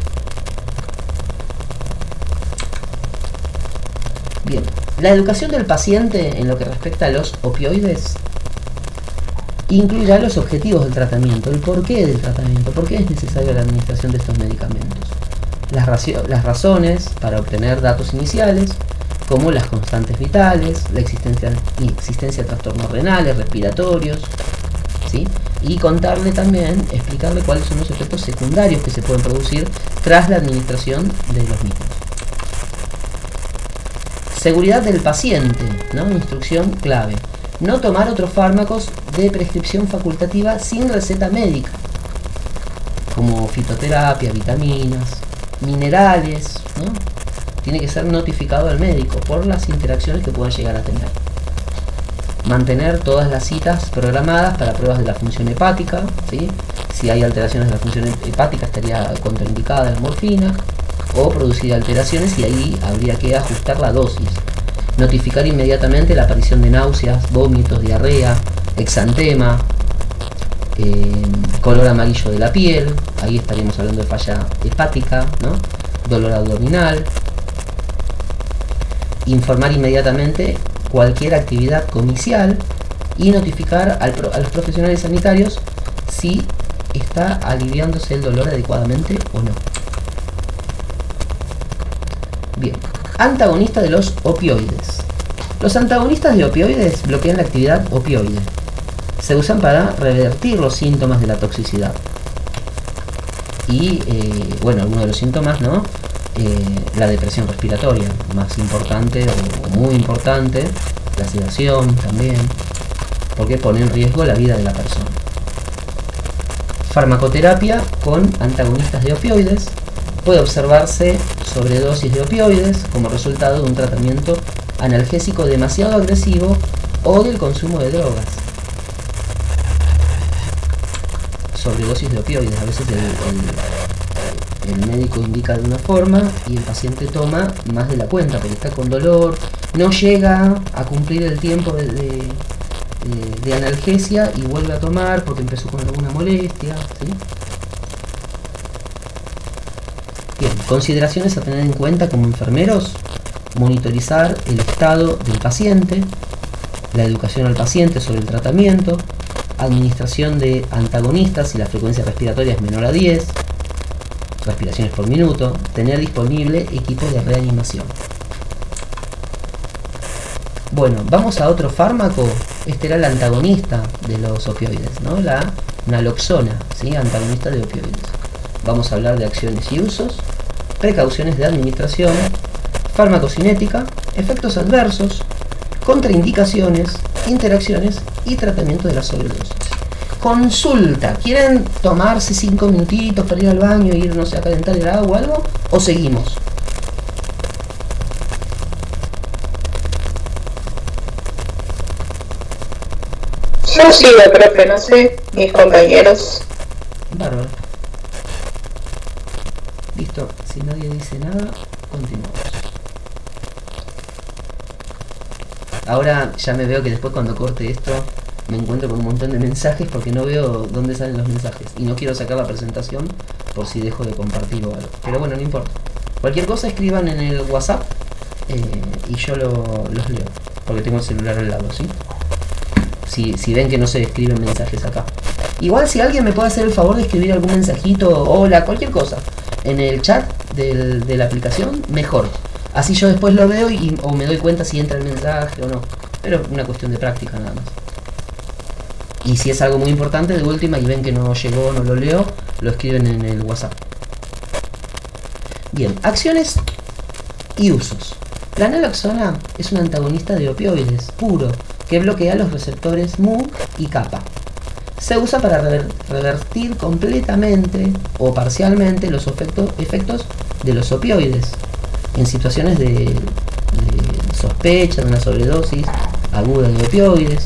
Bien, la educación del paciente en lo que respecta a los opioides incluirá los objetivos del tratamiento, el porqué del tratamiento, por qué es necesaria la administración de estos medicamentos, las razones para obtener datos iniciales, como las constantes vitales, la existencia de trastornos renales, respiratorios, ¿sí? Y contarle también, explicarle cuáles son los efectos secundarios que se pueden producir tras la administración de los mismos. Seguridad del paciente, ¿no? Instrucción clave. No tomar otros fármacos de prescripción facultativa sin receta médica, como fitoterapia, vitaminas, minerales, ¿no? Tiene que ser notificado al médico por las interacciones que puedan llegar a tener. Mantener todas las citas programadas para pruebas de la función hepática, ¿sí? Si hay alteraciones de la función hepática estaría contraindicada la morfina, o producir alteraciones y ahí habría que ajustar la dosis. Notificar inmediatamente la aparición de náuseas, vómitos, diarrea, exantema, color amarillo de la piel, ahí estaríamos hablando de falla hepática, ¿no? Dolor abdominal. Informar inmediatamente cualquier actividad comicial y notificar a los profesionales sanitarios si está aliviándose el dolor adecuadamente o no. Bien, antagonista de los opioides. Los antagonistas de opioides bloquean la actividad opioide. Se usan para revertir los síntomas de la toxicidad. Y, bueno, algunos de los síntomas, ¿no? La depresión respiratoria, más importante o muy importante, la sedación también, porque pone en riesgo la vida de la persona. Farmacoterapia con antagonistas de opioides. Puede observarse sobredosis de opioides como resultado de un tratamiento analgésico demasiado agresivo o del consumo de drogas. Sobredosis de opioides, a veces el médico indica de una forma y el paciente toma más de la cuenta porque está con dolor, no llega a cumplir el tiempo de analgesia y vuelve a tomar porque empezó con alguna molestia, ¿sí? Bien, consideraciones a tener en cuenta como enfermeros: monitorizar el estado del paciente, la educación al paciente sobre el tratamiento, administración de antagonistas si la frecuencia respiratoria es menor a 10 respiraciones por minuto, tener disponible equipo de reanimación. Bueno, vamos a otro fármaco. Este era el antagonista de los opioides, ¿no? La naloxona, ¿sí? Antagonista de opioides. Vamos a hablar de acciones y usos, precauciones de administración, farmacocinética, efectos adversos, contraindicaciones, interacciones y tratamiento de la sobredosis. Consulta, ¿quieren tomarse 5 minutitos para ir al baño e irnos a calentar el agua o algo? ¿O seguimos? Yo sigo, profe, no sé, mis compañeros. Bárbaro. Listo, si nadie dice nada, continuamos. Ahora ya me veo que después cuando corte esto me encuentro con un montón de mensajes porque no veo dónde salen los mensajes y no quiero sacar la presentación por si dejo de compartir o algo. Pero bueno, no importa. Cualquier cosa escriban en el WhatsApp y yo los leo porque tengo el celular al lado, ¿sí? Si ven que no se escriben mensajes acá. Igual si alguien me puede hacer el favor de escribir algún mensajito, hola, cualquier cosa, en el chat de la aplicación, mejor. Así yo después lo veo o me doy cuenta si entra el mensaje o no. Pero una cuestión de práctica nada más. Y si es algo muy importante, de última, y ven que no llegó, no lo leo, lo escriben en el WhatsApp. Bien, acciones y usos. La naloxona es un antagonista de opioides puro que bloquea los receptores mu y kappa. Se usa para revertir completamente o parcialmente los efectos de los opioides en situaciones de sospecha de una sobredosis aguda de opioides,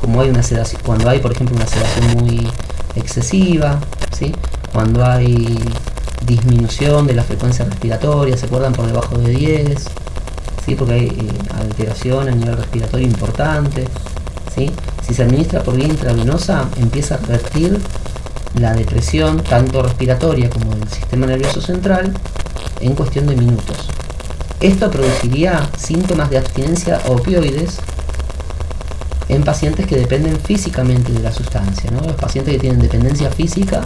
como hay una sedación, cuando hay por ejemplo una sedación muy excesiva, ¿sí? Cuando hay disminución de la frecuencia respiratoria, ¿se acuerdan? Por debajo de 10, ¿sí? Porque hay alteración a nivel respiratorio importante, ¿sí? Si se administra por vía intravenosa, empieza a revertir la depresión tanto respiratoria como del sistema nervioso central en cuestión de minutos. Esto produciría síntomas de abstinencia a opioides en pacientes que dependen físicamente de la sustancia, ¿no? Los pacientes que tienen dependencia física,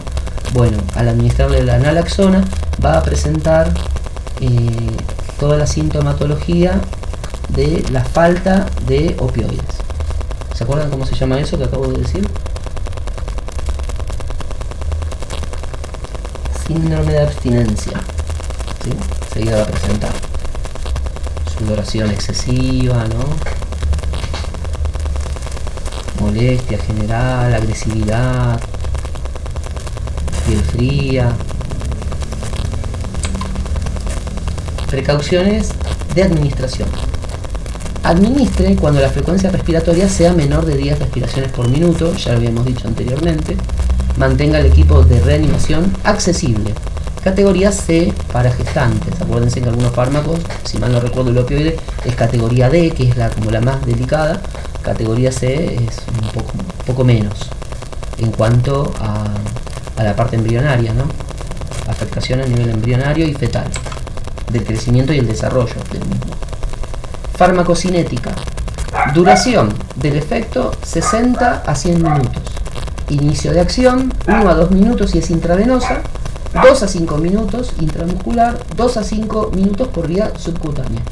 bueno, al administrarle la naloxona va a presentar toda la sintomatología de la falta de opioides. ¿Se acuerdan cómo se llama eso que acabo de decir? Síndrome de abstinencia, ¿sí? Seguida va a presentar sudoración excesiva, ¿no? Molestia general, agresividad, piel fría. Precauciones de administración. Administre cuando la frecuencia respiratoria sea menor de 10 respiraciones por minuto, ya lo habíamos dicho anteriormente. Mantenga el equipo de reanimación accesible. Categoría C para gestantes. Acuérdense que algunos fármacos, si mal no recuerdo el opioide, es categoría D, que es como la más delicada. Categoría C es un poco menos en cuanto a la parte embrionaria, ¿no? Afectación a nivel embrionario y fetal del crecimiento y el desarrollo del mismo. Farmacocinética. Duración del efecto 60 a 100 minutos. Inicio de acción 1 a 2 minutos si es intravenosa, 2 a 5 minutos intramuscular, 2 a 5 minutos por vía subcutánea.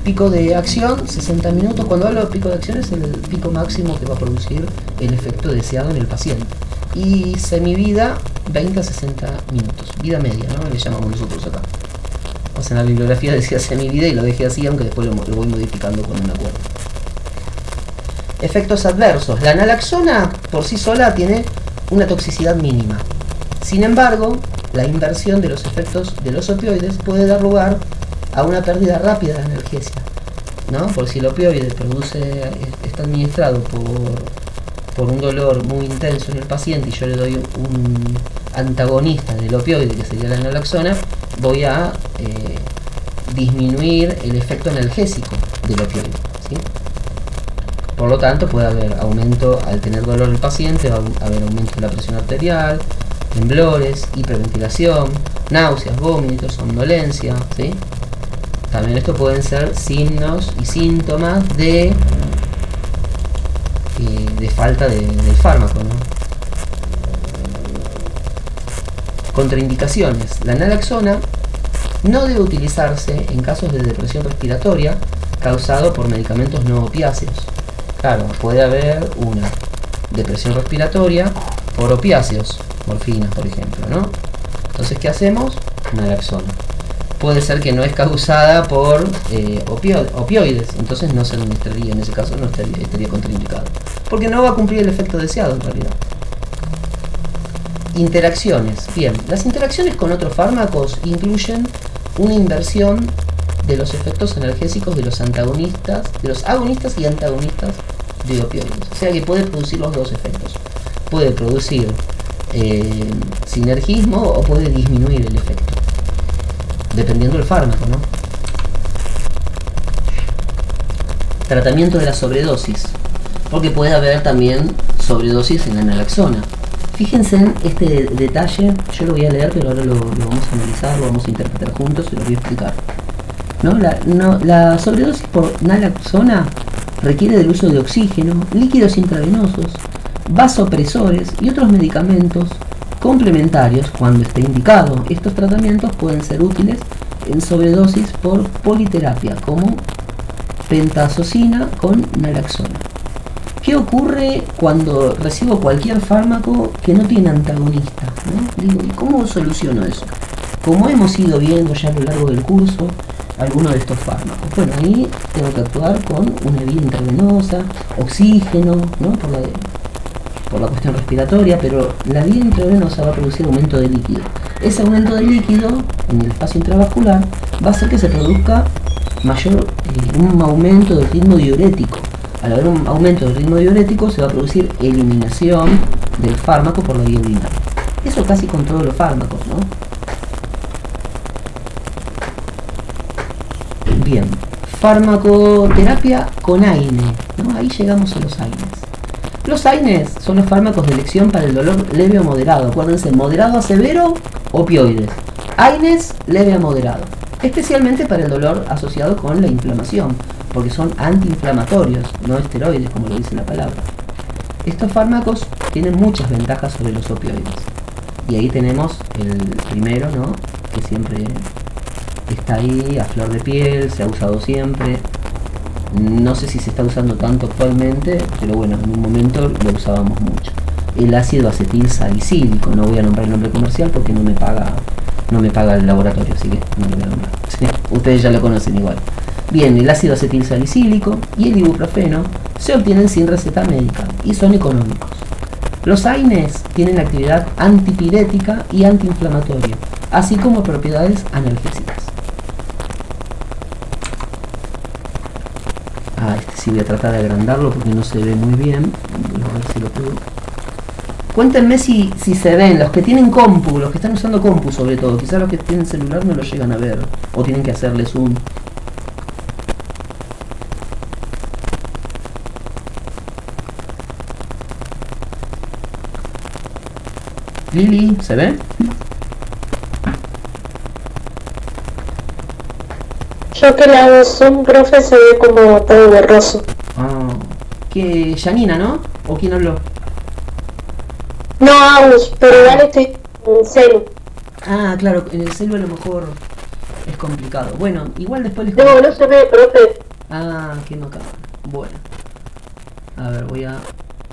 Pico de acción 60 minutos. Cuando hablo de pico de acción es el pico máximo que va a producir el efecto deseado en el paciente. Y semivida 20 a 60 minutos. Vida media, ¿no? Le llamamos nosotros acá. O sea, en la bibliografía decía semivida y lo dejé así, aunque después lo voy modificando con un acuerdo. Efectos adversos. La naloxona por sí sola tiene una toxicidad mínima. Sin embargo, la inversión de los efectos de los opioides puede dar lugar a una pérdida rápida de analgesia, ¿no? Por si el opioide está administrado por un dolor muy intenso en el paciente y yo le doy un antagonista del opioide, que sería la naloxona, voy a disminuir el efecto analgésico del opioide, ¿sí? Por lo tanto, puede haber aumento al tener dolor el paciente, va a haber aumento de la presión arterial, temblores, hiperventilación, náuseas, vómitos, somnolencia, ¿sí? También esto pueden ser signos y síntomas de falta del fármaco, ¿no? Contraindicaciones. La naloxona no debe utilizarse en casos de depresión respiratoria causado por medicamentos no opiáceos. Claro, puede haber una depresión respiratoria por opiáceos, morfina, por ejemplo, ¿no? Entonces, ¿qué hacemos? Naloxona. Puede ser que no es causada por opioides, entonces no se administraría, en ese caso no estaría contraindicado, porque no va a cumplir el efecto deseado en realidad. Interacciones. Bien, las interacciones con otros fármacos incluyen una inversión de los efectos analgésicos de los antagonistas, de los agonistas y antagonistas de opioides. O sea que puede producir los dos efectos. Puede producir sinergismo o puede disminuir el efecto, dependiendo del fármaco, ¿no? Tratamiento de la sobredosis, porque puede haber también sobredosis en la naloxona. Fíjense en este detalle, yo lo voy a leer, pero ahora lo vamos a analizar, lo vamos a interpretar juntos y lo voy a explicar. La sobredosis por naloxona requiere del uso de oxígeno, líquidos intravenosos, vasopresores y otros medicamentos complementarios cuando esté indicado. Estos tratamientos pueden ser útiles en sobredosis por politerapia, como pentazocina con naloxona. ¿Qué ocurre cuando recibo cualquier fármaco que no tiene antagonista, ¿no? Digo, ¿y cómo soluciono eso? Como hemos ido viendo ya a lo largo del curso, algunos de estos fármacos. Bueno, ahí tengo que actuar con una vía intravenosa, oxígeno, ¿no? Por la cuestión respiratoria, pero la vía intravenosa va a producir aumento de líquido. Ese aumento de líquido en el espacio intravascular va a hacer que se produzca un aumento del ritmo diurético. Al haber un aumento del ritmo diurético se va a producir eliminación del fármaco por la vía urinaria. Eso casi con todos los fármacos, ¿no? Bien, farmacoterapia con AINE, ¿no? Ahí llegamos a los AINES. Los AINES son los fármacos de elección para el dolor leve o moderado. Acuérdense, moderado a severo, opioides. AINES, leve a moderado. Especialmente para el dolor asociado con la inflamación, porque son antiinflamatorios, no esteroides, como lo dice la palabra. Estos fármacos tienen muchas ventajas sobre los opioides. Y ahí tenemos el primero, ¿no? Que siempre está ahí a flor de piel, se ha usado siempre. No sé si se está usando tanto actualmente, pero bueno, en un momento lo usábamos mucho. El ácido acetil salicílico, no voy a nombrar el nombre comercial porque no me paga el laboratorio, así que no lo voy a nombrar. Sí, ustedes ya lo conocen igual. Bien, el ácido acetil salicílico y el ibuprofeno se obtienen sin receta médica y son económicos. Los AINES tienen actividad antipirética y antiinflamatoria, así como propiedades analgésicas. Este sí voy a tratar de agrandarlo porque no se ve muy bien. Voy a ver si lo puedo. Cuéntenme si se ven, los que tienen compu, los que están usando compu sobre todo. Quizás los que tienen celular no lo llegan a ver o tienen que hacerle zoom. Lili, ¿se ve? Yo que le hago zoom, profe, se ve como todo borroso. Ah, que Janina, ¿no? ¿O quién habló? No, Agus, pero igual estoy en celu. Ah, claro, en el celu a lo mejor es complicado. Bueno, igual después les... No, no se ve, profe. Ah, que no acaba. Bueno. A ver, voy a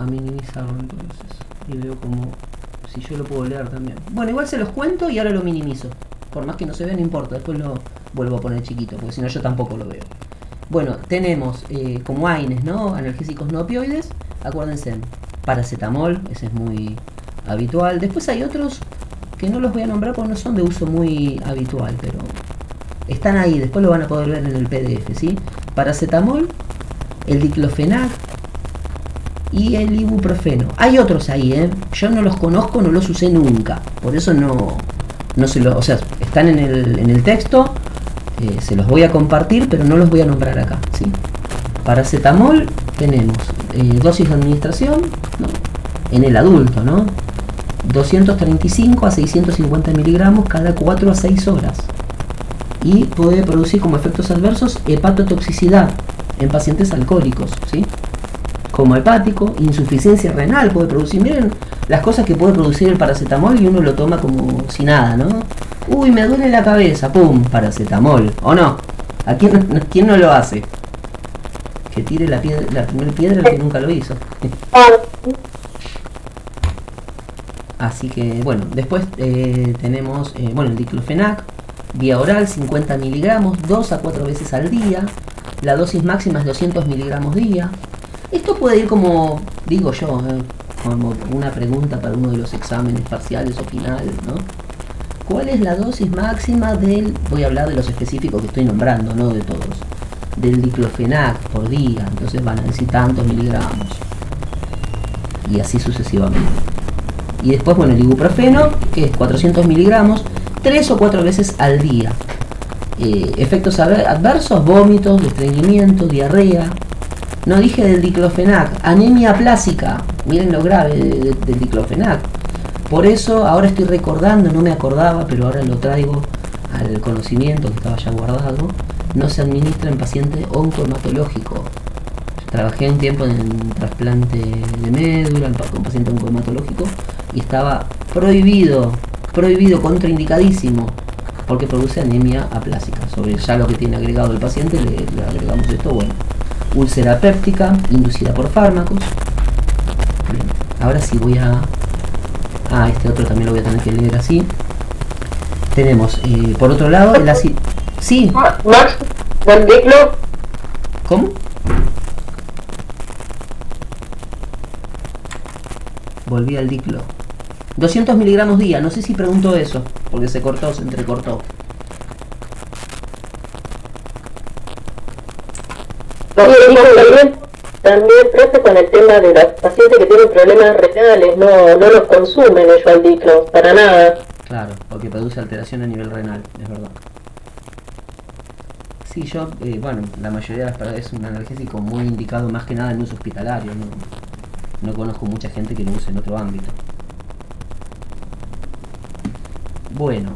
minimizarlo entonces. Y veo como... si yo lo puedo leer también. Bueno, igual se los cuento y ahora lo minimizo. Por más que no se vea, no importa. Después lo vuelvo a poner chiquito, porque si no yo tampoco lo veo. Bueno, tenemos como AINES, ¿no? Analgésicos no opioides. Acuérdense, paracetamol, ese es muy habitual. Después hay otros que no los voy a nombrar porque no son de uso muy habitual, pero están ahí, después lo van a poder ver en el PDF, ¿sí? Paracetamol, el diclofenac y el ibuprofeno. Hay otros ahí, yo no los conozco, no los usé nunca, por eso no se los, o sea, están en el texto, se los voy a compartir, pero no los voy a nombrar acá, ¿sí? Paracetamol tenemos dosis de administración, ¿no? En el adulto, ¿no? 235 a 650 miligramos cada 4 a 6 horas. Y puede producir como efectos adversos hepatotoxicidad en pacientes alcohólicos, ¿sí? Como hepático, insuficiencia renal puede producir. Miren las cosas que puede producir el paracetamol y uno lo toma como si nada, ¿no? Uy, me duele la cabeza, pum, paracetamol. ¿O no? ¿A quién no lo hace? Que tire la primera piedra el que nunca lo hizo. Así que, bueno, después tenemos, el diclofenac, vía oral, 50 miligramos, 2 a 4 veces al día. La dosis máxima es 200 miligramos día. Esto puede ir como, digo yo, como una pregunta para uno de los exámenes parciales o finales, ¿no? ¿Cuál es la dosis máxima del, voy a hablar de los específicos que estoy nombrando, no de todos, del diclofenac por día? Entonces van a decir tantos miligramos. Y así sucesivamente. Y después, bueno, el ibuprofeno, que es 400 miligramos, 3 o 4 veces al día. Efectos adversos, vómitos, estreñimiento, diarrea. No dije del diclofenac, anemia plásica. Miren lo grave del diclofenac. Por eso ahora estoy recordando, no me acordaba, pero ahora lo traigo al conocimiento que estaba ya guardado. No se administra en paciente oncohematológico. Trabajé un tiempo en trasplante de médula con paciente oncohematológico y estaba prohibido, contraindicadísimo, porque produce anemia aplásica. Sobre ya lo que tiene agregado el paciente le agregamos esto. Bueno, úlcera péptica inducida por fármacos, Ahora sí voy a... Ah, este otro también lo voy a tener que leer así. Tenemos, por otro lado, el ácido... Sí. Max, ¿del diclo? ¿Cómo? Volví al diclo. 200 miligramos día. No sé si preguntó eso, porque se cortó, se entrecortó. También trata con el tema de los pacientes que tienen problemas renales, no los consumen ellos al diclo, para nada. Claro, porque produce alteración a nivel renal, es verdad. Sí, yo, bueno, la mayoría de las personas es un analgésico muy indicado más que nada en uso hospitalario, no conozco mucha gente que lo use en otro ámbito. Bueno,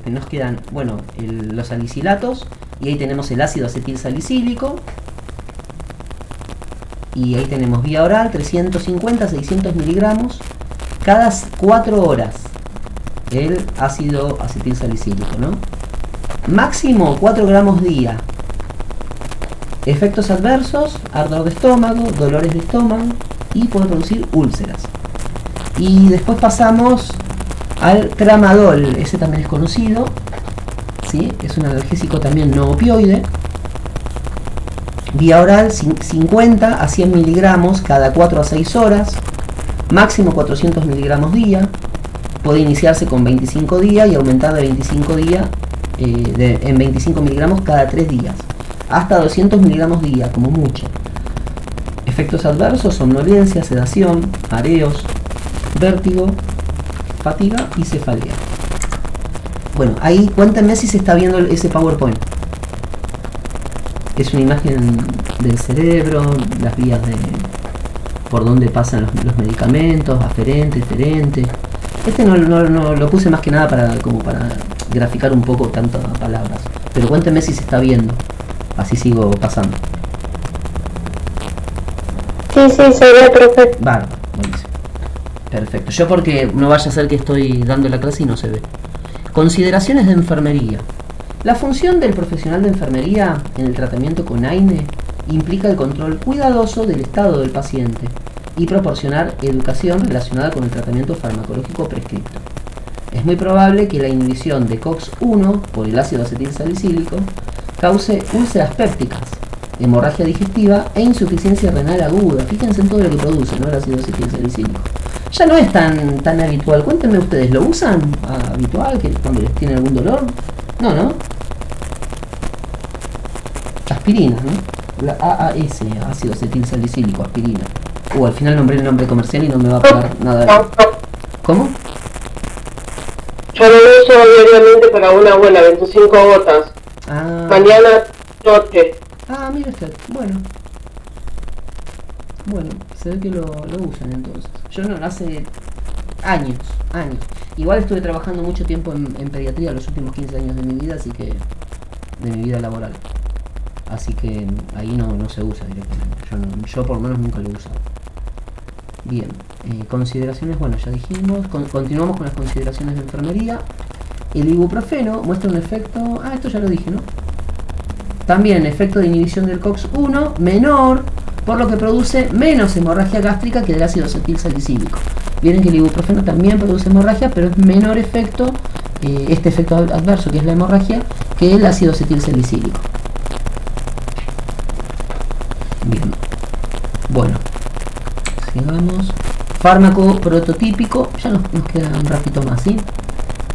nos quedan, bueno, los salicilatos, y ahí tenemos el ácido acetil salicílico, y ahí tenemos vía oral 350-600 miligramos cada 4 horas el ácido acetil salicílico, ¿no? Máximo 4 gramos día. Efectos adversos: ardor de estómago, dolores de estómago y puede producir úlceras. Y después pasamos al tramadol, ese también es conocido, ¿sí? Es un analgésico también no opioide. Vía oral 50 a 100 miligramos cada 4 a 6 horas, máximo 400 miligramos día. Puede iniciarse con 25 días y aumentar de 25 días en 25 miligramos cada 3 días, hasta 200 miligramos día como mucho. Efectos adversos: somnolencia, sedación, mareos, vértigo, fatiga y cefalea. Bueno, ahí cuéntenme si se está viendo ese PowerPoint. Es una imagen del cerebro, las vías por donde pasan los medicamentos, aferente, eferente. Este no lo puse más que nada para graficar un poco tantas palabras. Pero cuéntenme si se está viendo. Así sigo pasando. Sí, se ve, profe. Bárbaro, buenísimo. Perfecto. Yo porque no vaya a ser que estoy dando la clase y no se ve. Consideraciones de enfermería. La función del profesional de enfermería en el tratamiento con AINE implica el control cuidadoso del estado del paciente y proporcionar educación relacionada con el tratamiento farmacológico prescrito. Es muy probable que la inhibición de COX-1 por el ácido acetil salicílico cause úlceras pépticas, hemorragia digestiva e insuficiencia renal aguda. Fíjense en todo lo que produce, ¿no?, el ácido acetil salicílico. Ya no es tan habitual. Cuéntenme ustedes, ¿lo usan habitual que cuando les tiene algún dolor? No. Aspirina, ¿no? La AAS, ácido acetil salicílico, aspirina. Al final nombré el nombre comercial y no me va a pagar nada. ¿Cómo? Yo lo uso diariamente para una abuela, 25 gotas. Mañana, noche. Mira usted, bueno, se ve que lo usan entonces. Yo no, hace años. Igual estuve trabajando mucho tiempo en pediatría los últimos 15 años de mi vida, así que de mi vida laboral. Así que ahí no se usa directamente. Yo por lo menos nunca lo he usado. Bien, consideraciones, bueno, ya dijimos. Continuamos con las consideraciones de enfermería. El ibuprofeno muestra un efecto... esto ya lo dije, ¿no? También efecto de inhibición del COX-1 menor, por lo que produce menos hemorragia gástrica que el ácido acetil salicílico. Vieron que el ibuprofeno también produce hemorragia, pero es menor efecto, este efecto adverso que es la hemorragia, que el ácido acetil salicílico. Bien. Bueno, sigamos. Fármaco prototípico, ya nos queda un ratito más, ¿sí?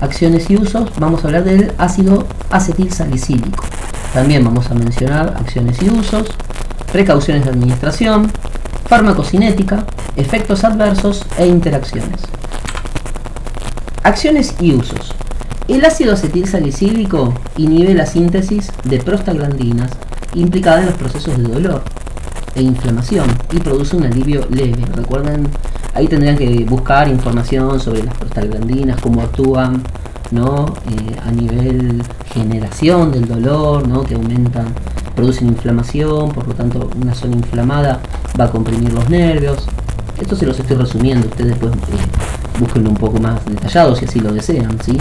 Acciones y usos, vamos a hablar del ácido acetil salicílico. También vamos a mencionar acciones y usos, precauciones de administración, farmacocinética, efectos adversos e interacciones. Acciones y usos. El ácido acetil salicílico inhibe la síntesis de prostaglandinas implicada en los procesos de dolor e inflamación y produce un alivio leve. Recuerden, ahí tendrían que buscar información sobre las prostaglandinas, cómo actúan, ¿no? A nivel generación del dolor, ¿no? Que aumentan, producen inflamación, por lo tanto una zona inflamada va a comprimir los nervios. Esto se los estoy resumiendo, ustedes después búsquenlo un poco más detallado si así lo desean, ¿sí?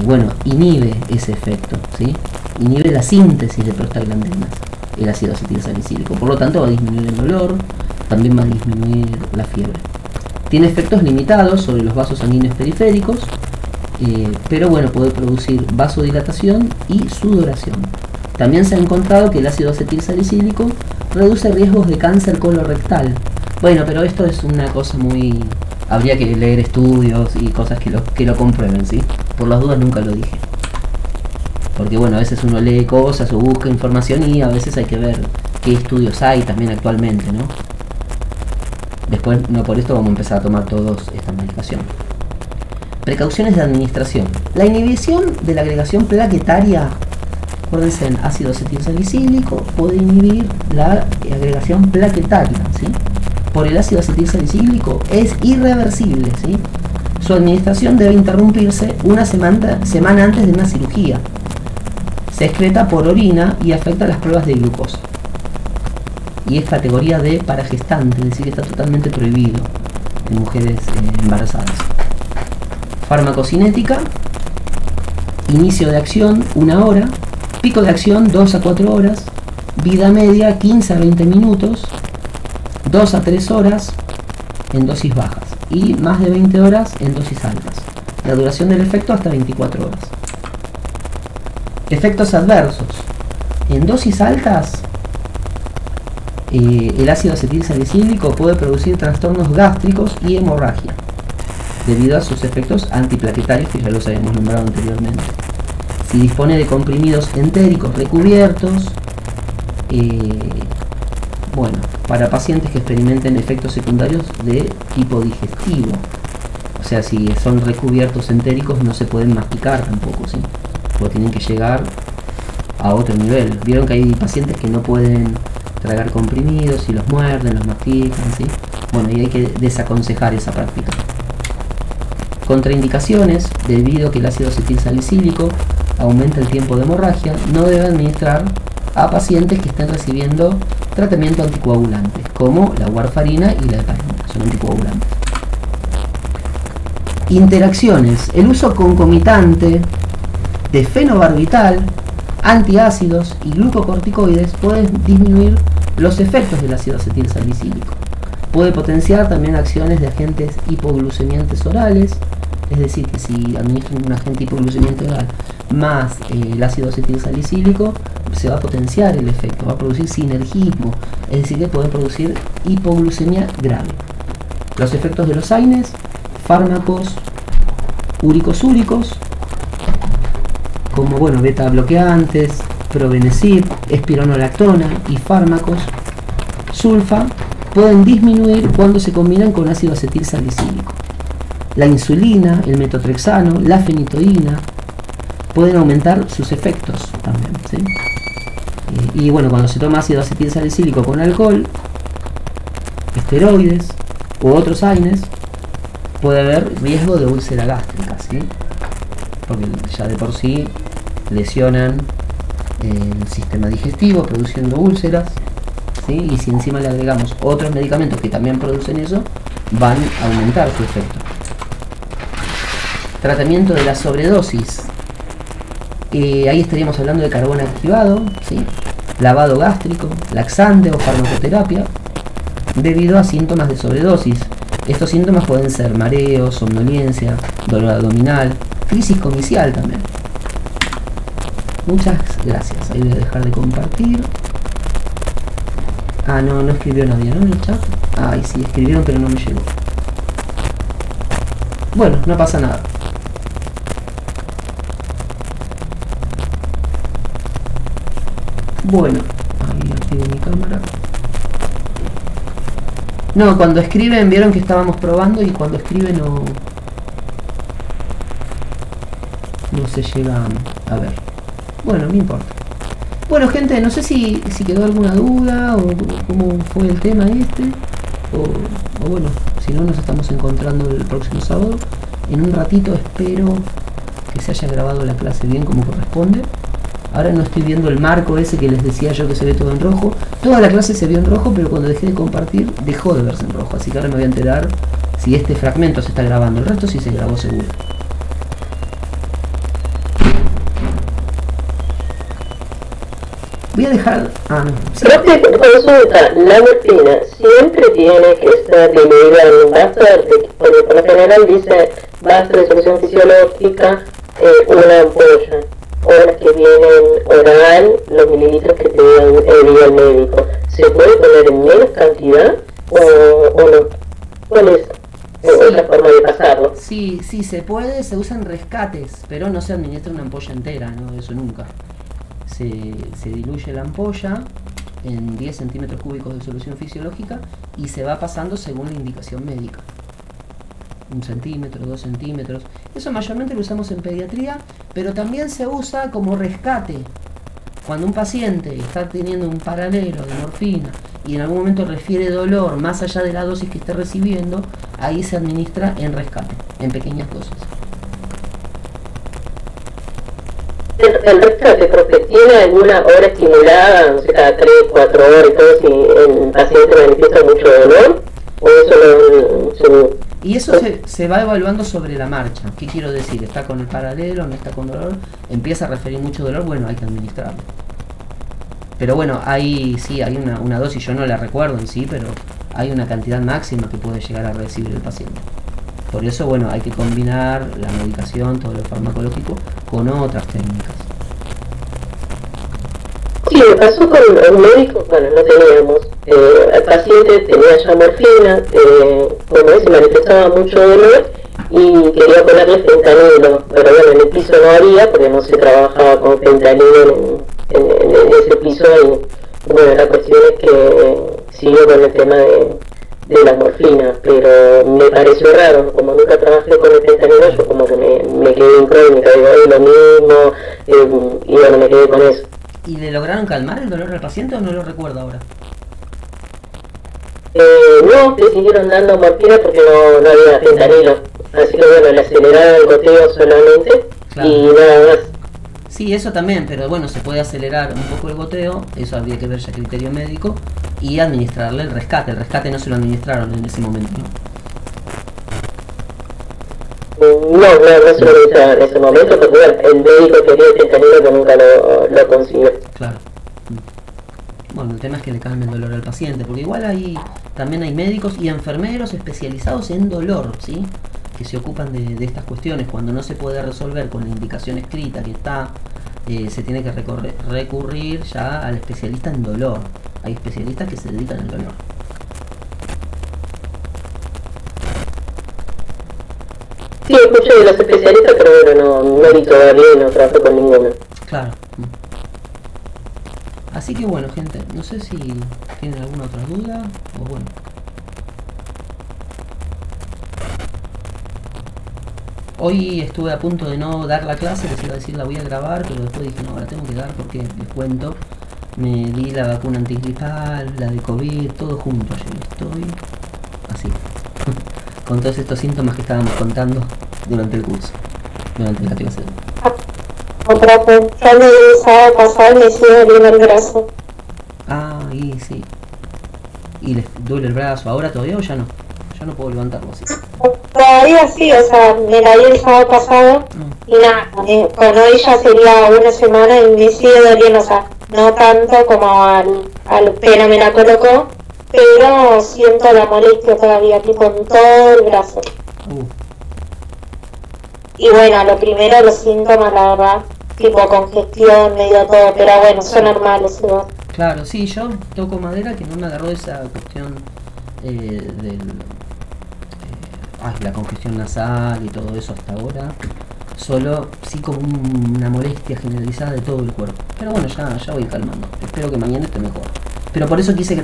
Bueno, inhibe ese efecto, ¿sí? Inhibe la síntesis de prostaglandinas, el ácido acetil salicílico, por lo tanto va a disminuir el dolor, también va a disminuir la fiebre. Tiene efectos limitados sobre los vasos sanguíneos periféricos, pero bueno, puede producir vasodilatación y sudoración. También se ha encontrado que el ácido acetilsalicílico reduce riesgos de cáncer colorectal. Bueno, pero esto es una cosa muy... Habría que leer estudios y cosas que lo comprueben, ¿sí? Por las dudas nunca lo dije. Porque bueno, a veces uno lee cosas o busca información y a veces hay que ver qué estudios hay también actualmente, ¿no? Después, no por esto vamos a empezar a tomar todos esta medicación. Precauciones de administración. La inhibición de la agregación plaquetaria, acuérdense, el ácido acetilsalicílico puede inhibir la agregación plaquetaria, ¿sí? Por el ácido acetilsalicílico es irreversible, ¿sí? Su administración debe interrumpirse una semana antes de una cirugía. Se excreta por orina y afecta las pruebas de glucosa. Y es categoría D para gestantes, es decir, que está totalmente prohibido en mujeres embarazadas. Farmacocinética. Inicio de acción 1 hora. Pico de acción 2 a 4 horas. Vida media 15 a 20 minutos. 2 a 3 horas en dosis bajas. Y más de 20 horas en dosis altas. La duración del efecto hasta 24 horas. Efectos adversos. En dosis altas, el ácido acetilsalicílico puede producir trastornos gástricos y hemorragia, debido a sus efectos antiplaquetarios que ya los habíamos nombrado anteriormente. Si dispone de comprimidos entéricos recubiertos, bueno, para pacientes que experimenten efectos secundarios de tipo digestivo. O sea, si son recubiertos entéricos no se pueden masticar tampoco, ¿sí? Porque tienen que llegar a otro nivel. Vieron que hay pacientes que no pueden tragar comprimidos y los muerden, los mastican, ¿sí? Bueno, y hay que desaconsejar esa práctica. Contraindicaciones: debido a que el ácido acetilsalicílico aumenta el tiempo de hemorragia, no debe administrar a pacientes que estén recibiendo tratamiento anticoagulante, como la warfarina y la heparina, son anticoagulantes. Interacciones: el uso concomitante de fenobarbital, antiácidos y glucocorticoides pueden disminuir los efectos del ácido acetilsalicílico. Puede potenciar también acciones de agentes hipoglucemiantes orales, es decir, que si administran un agente hipoglucemiante oral más el ácido acetilsalicílico, se va a potenciar el efecto, va a producir sinergismo, es decir, que puede producir hipoglucemia grave. Los efectos de los AINES: fármacos úricos, como bueno, beta bloqueantes, probenecid, espironolactona y fármacos sulfa, pueden disminuir cuando se combinan con ácido acetilsalicílico. La insulina, el metotrexano, la fenitoína pueden aumentar sus efectos también, ¿sí? Y bueno, cuando se toma ácido acetilsalicílico con alcohol, esteroides u otros AINES, puede haber riesgo de úlcera gástrica, ¿sí? Porque ya de por sí lesionan el sistema digestivo produciendo úlceras, ¿sí? Y si encima le agregamos otros medicamentos que también producen eso, van a aumentar su efecto. Tratamiento de la sobredosis: ahí estaríamos hablando de carbón activado, ¿sí? Lavado gástrico, laxante o farmacoterapia, debido a síntomas de sobredosis. Estos síntomas pueden ser mareo, somnolencia, dolor abdominal, crisis comicial también. Muchas gracias. Ahí voy a dejar de compartir. Ah, no escribió nadie, ¿no? En el chat. Ay, sí, escribieron pero no me llegó. Bueno, no pasa nada. Bueno, ahí activo mi cámara. No, cuando escriben, vieron que estábamos probando y cuando escriben no se llega a ver. Bueno, no importa. Bueno, gente, no sé si quedó alguna duda o cómo fue el tema este. O bueno, si no, nos estamos encontrando el próximo sábado. En un ratito espero que se haya grabado la clase bien como corresponde. Ahora no estoy viendo el marco ese que les decía yo que se ve todo en rojo. Toda la clase se vio en rojo, pero cuando dejé de compartir dejó de verse en rojo. Así que ahora me voy a enterar si este fragmento se está grabando. El resto sí se grabó seguro. Voy a dejar... Ah, no. Sí. Profe, consulta, la morfina siempre tiene que estar diluida en un vaso, porque por lo general dice vaso de solución fisiológica, una ampolla, o las que vienen oral, los mililitros que te diga el médico. ¿Se puede poner en menos cantidad o no? ¿Cuál es otra forma de pasarlo? Sí, sí, se puede, se usan rescates, pero no se administra una ampolla entera, no, eso nunca. Se diluye la ampolla en 10 centímetros cúbicos de solución fisiológica y se va pasando según la indicación médica. 1 centímetro, 2 centímetros. Eso mayormente lo usamos en pediatría, pero también se usa como rescate. Cuando un paciente está teniendo un paralelo de morfina y en algún momento refiere dolor más allá de la dosis que esté recibiendo, ahí se administra en rescate, en pequeñas dosis. El rescate, profe, ¿tiene alguna hora estimulada, no sé, cada 3, 4 horas y todo, si el paciente manifiesta mucho dolor? ¿O eso no? Y eso se va evaluando sobre la marcha. ¿Qué quiero decir? ¿Está con el paralelo? ¿No está con dolor? ¿Empieza a referir mucho dolor? Bueno, hay que administrarlo. Pero bueno, hay una dosis, yo no la recuerdo en sí, pero hay una cantidad máxima que puede llegar a recibir el paciente. Por eso, bueno, hay que combinar la medicación, todo lo farmacológico, con otras técnicas. Sí, me pasó con un médico, bueno, no teníamos, el paciente tenía ya morfina, bueno, se manifestaba mucho dolor y quería ponerle fentanilo, pero bueno, en el piso no había porque no se trabajaba con fentanilo en ese piso y bueno, la cuestión es que siguió con el tema de la morfina, pero me pareció raro, como nunca trabajé con el fentanilo, yo como que me quedé incógnita, digo, es lo mismo, y bueno, me quedé con eso. ¿Y le lograron calmar el dolor al paciente o no lo recuerdo ahora? No, le siguieron dando morfina porque no había fentanilo, así que bueno, le aceleraron el goteo solamente, claro. Y nada más. Sí, eso también, pero bueno, se puede acelerar un poco el goteo, eso habría que ver ya criterio médico, y administrarle el rescate no se lo administraron en ese momento, ¿no? No se lo administraron en ese momento, porque bueno, el médico quería el fentanilo pero nunca lo consiguió. Claro. Bueno, el tema es que le calme el dolor al paciente, porque igual también hay médicos y enfermeros especializados en dolor, ¿sí? Que se ocupan de estas cuestiones. Cuando no se puede resolver con la indicación escrita que está, se tiene que recurrir ya al especialista en dolor. Hay especialistas que se dedican al dolor. Sí, escuché de los especialistas, pero bueno, no vi todavía y no trabajo con ninguno. Claro. Así que bueno, gente, no sé si tienen alguna otra duda o bueno. Hoy estuve a punto de no dar la clase, les iba a decir la voy a grabar, pero después dije no, la tengo que dar porque les cuento. Me di la vacuna antigripal, la de COVID, todo junto ayer. Estoy así, con todos estos síntomas que estábamos contando durante el curso, durante la clase. Otra vez, ya me sábado pasado me sigue doliendo el brazo. Ah, y sí. ¿Y les duele el brazo ahora todavía o ya no? Ya no puedo levantarlo así. Todavía sí, o sea, me la di el sábado pasado y nada, con hoy ya sería una semana y me sigue doliendo, o sea, no tanto como al pena me la colocó, pero siento la molestia todavía, tipo en todo el brazo. Y bueno, lo primero, los síntomas, la verdad, tipo congestión, medio todo, pero bueno, son normales igual. Claro, sí, yo toco madera que no me agarró esa cuestión la congestión nasal y todo eso hasta ahora. Solo sí como una molestia generalizada de todo el cuerpo. Pero bueno, ya voy calmando. Espero que mañana esté mejor. Pero por eso quise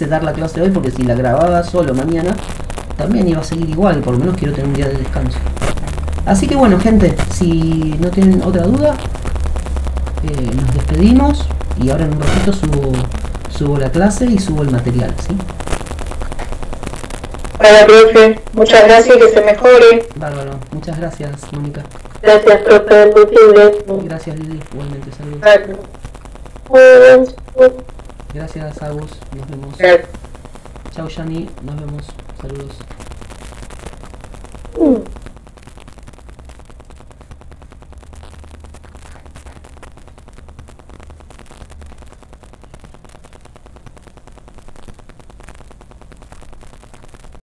dar la clase hoy, porque si la grababa solo mañana, también iba a seguir igual. Por lo menos quiero tener un día de descanso. Así que bueno, gente, si no tienen otra duda, nos despedimos. Y ahora en un ratito subo la clase y subo el material, ¿sí? Hola, profe. Muchas gracias, que se mejore. Bárbaro. Muchas gracias, Mónica. Gracias, profe. Gracias, Lili. Igualmente, saludos. Gracias, Agus. Nos vemos. Chao, Yani. Nos vemos. Saludos.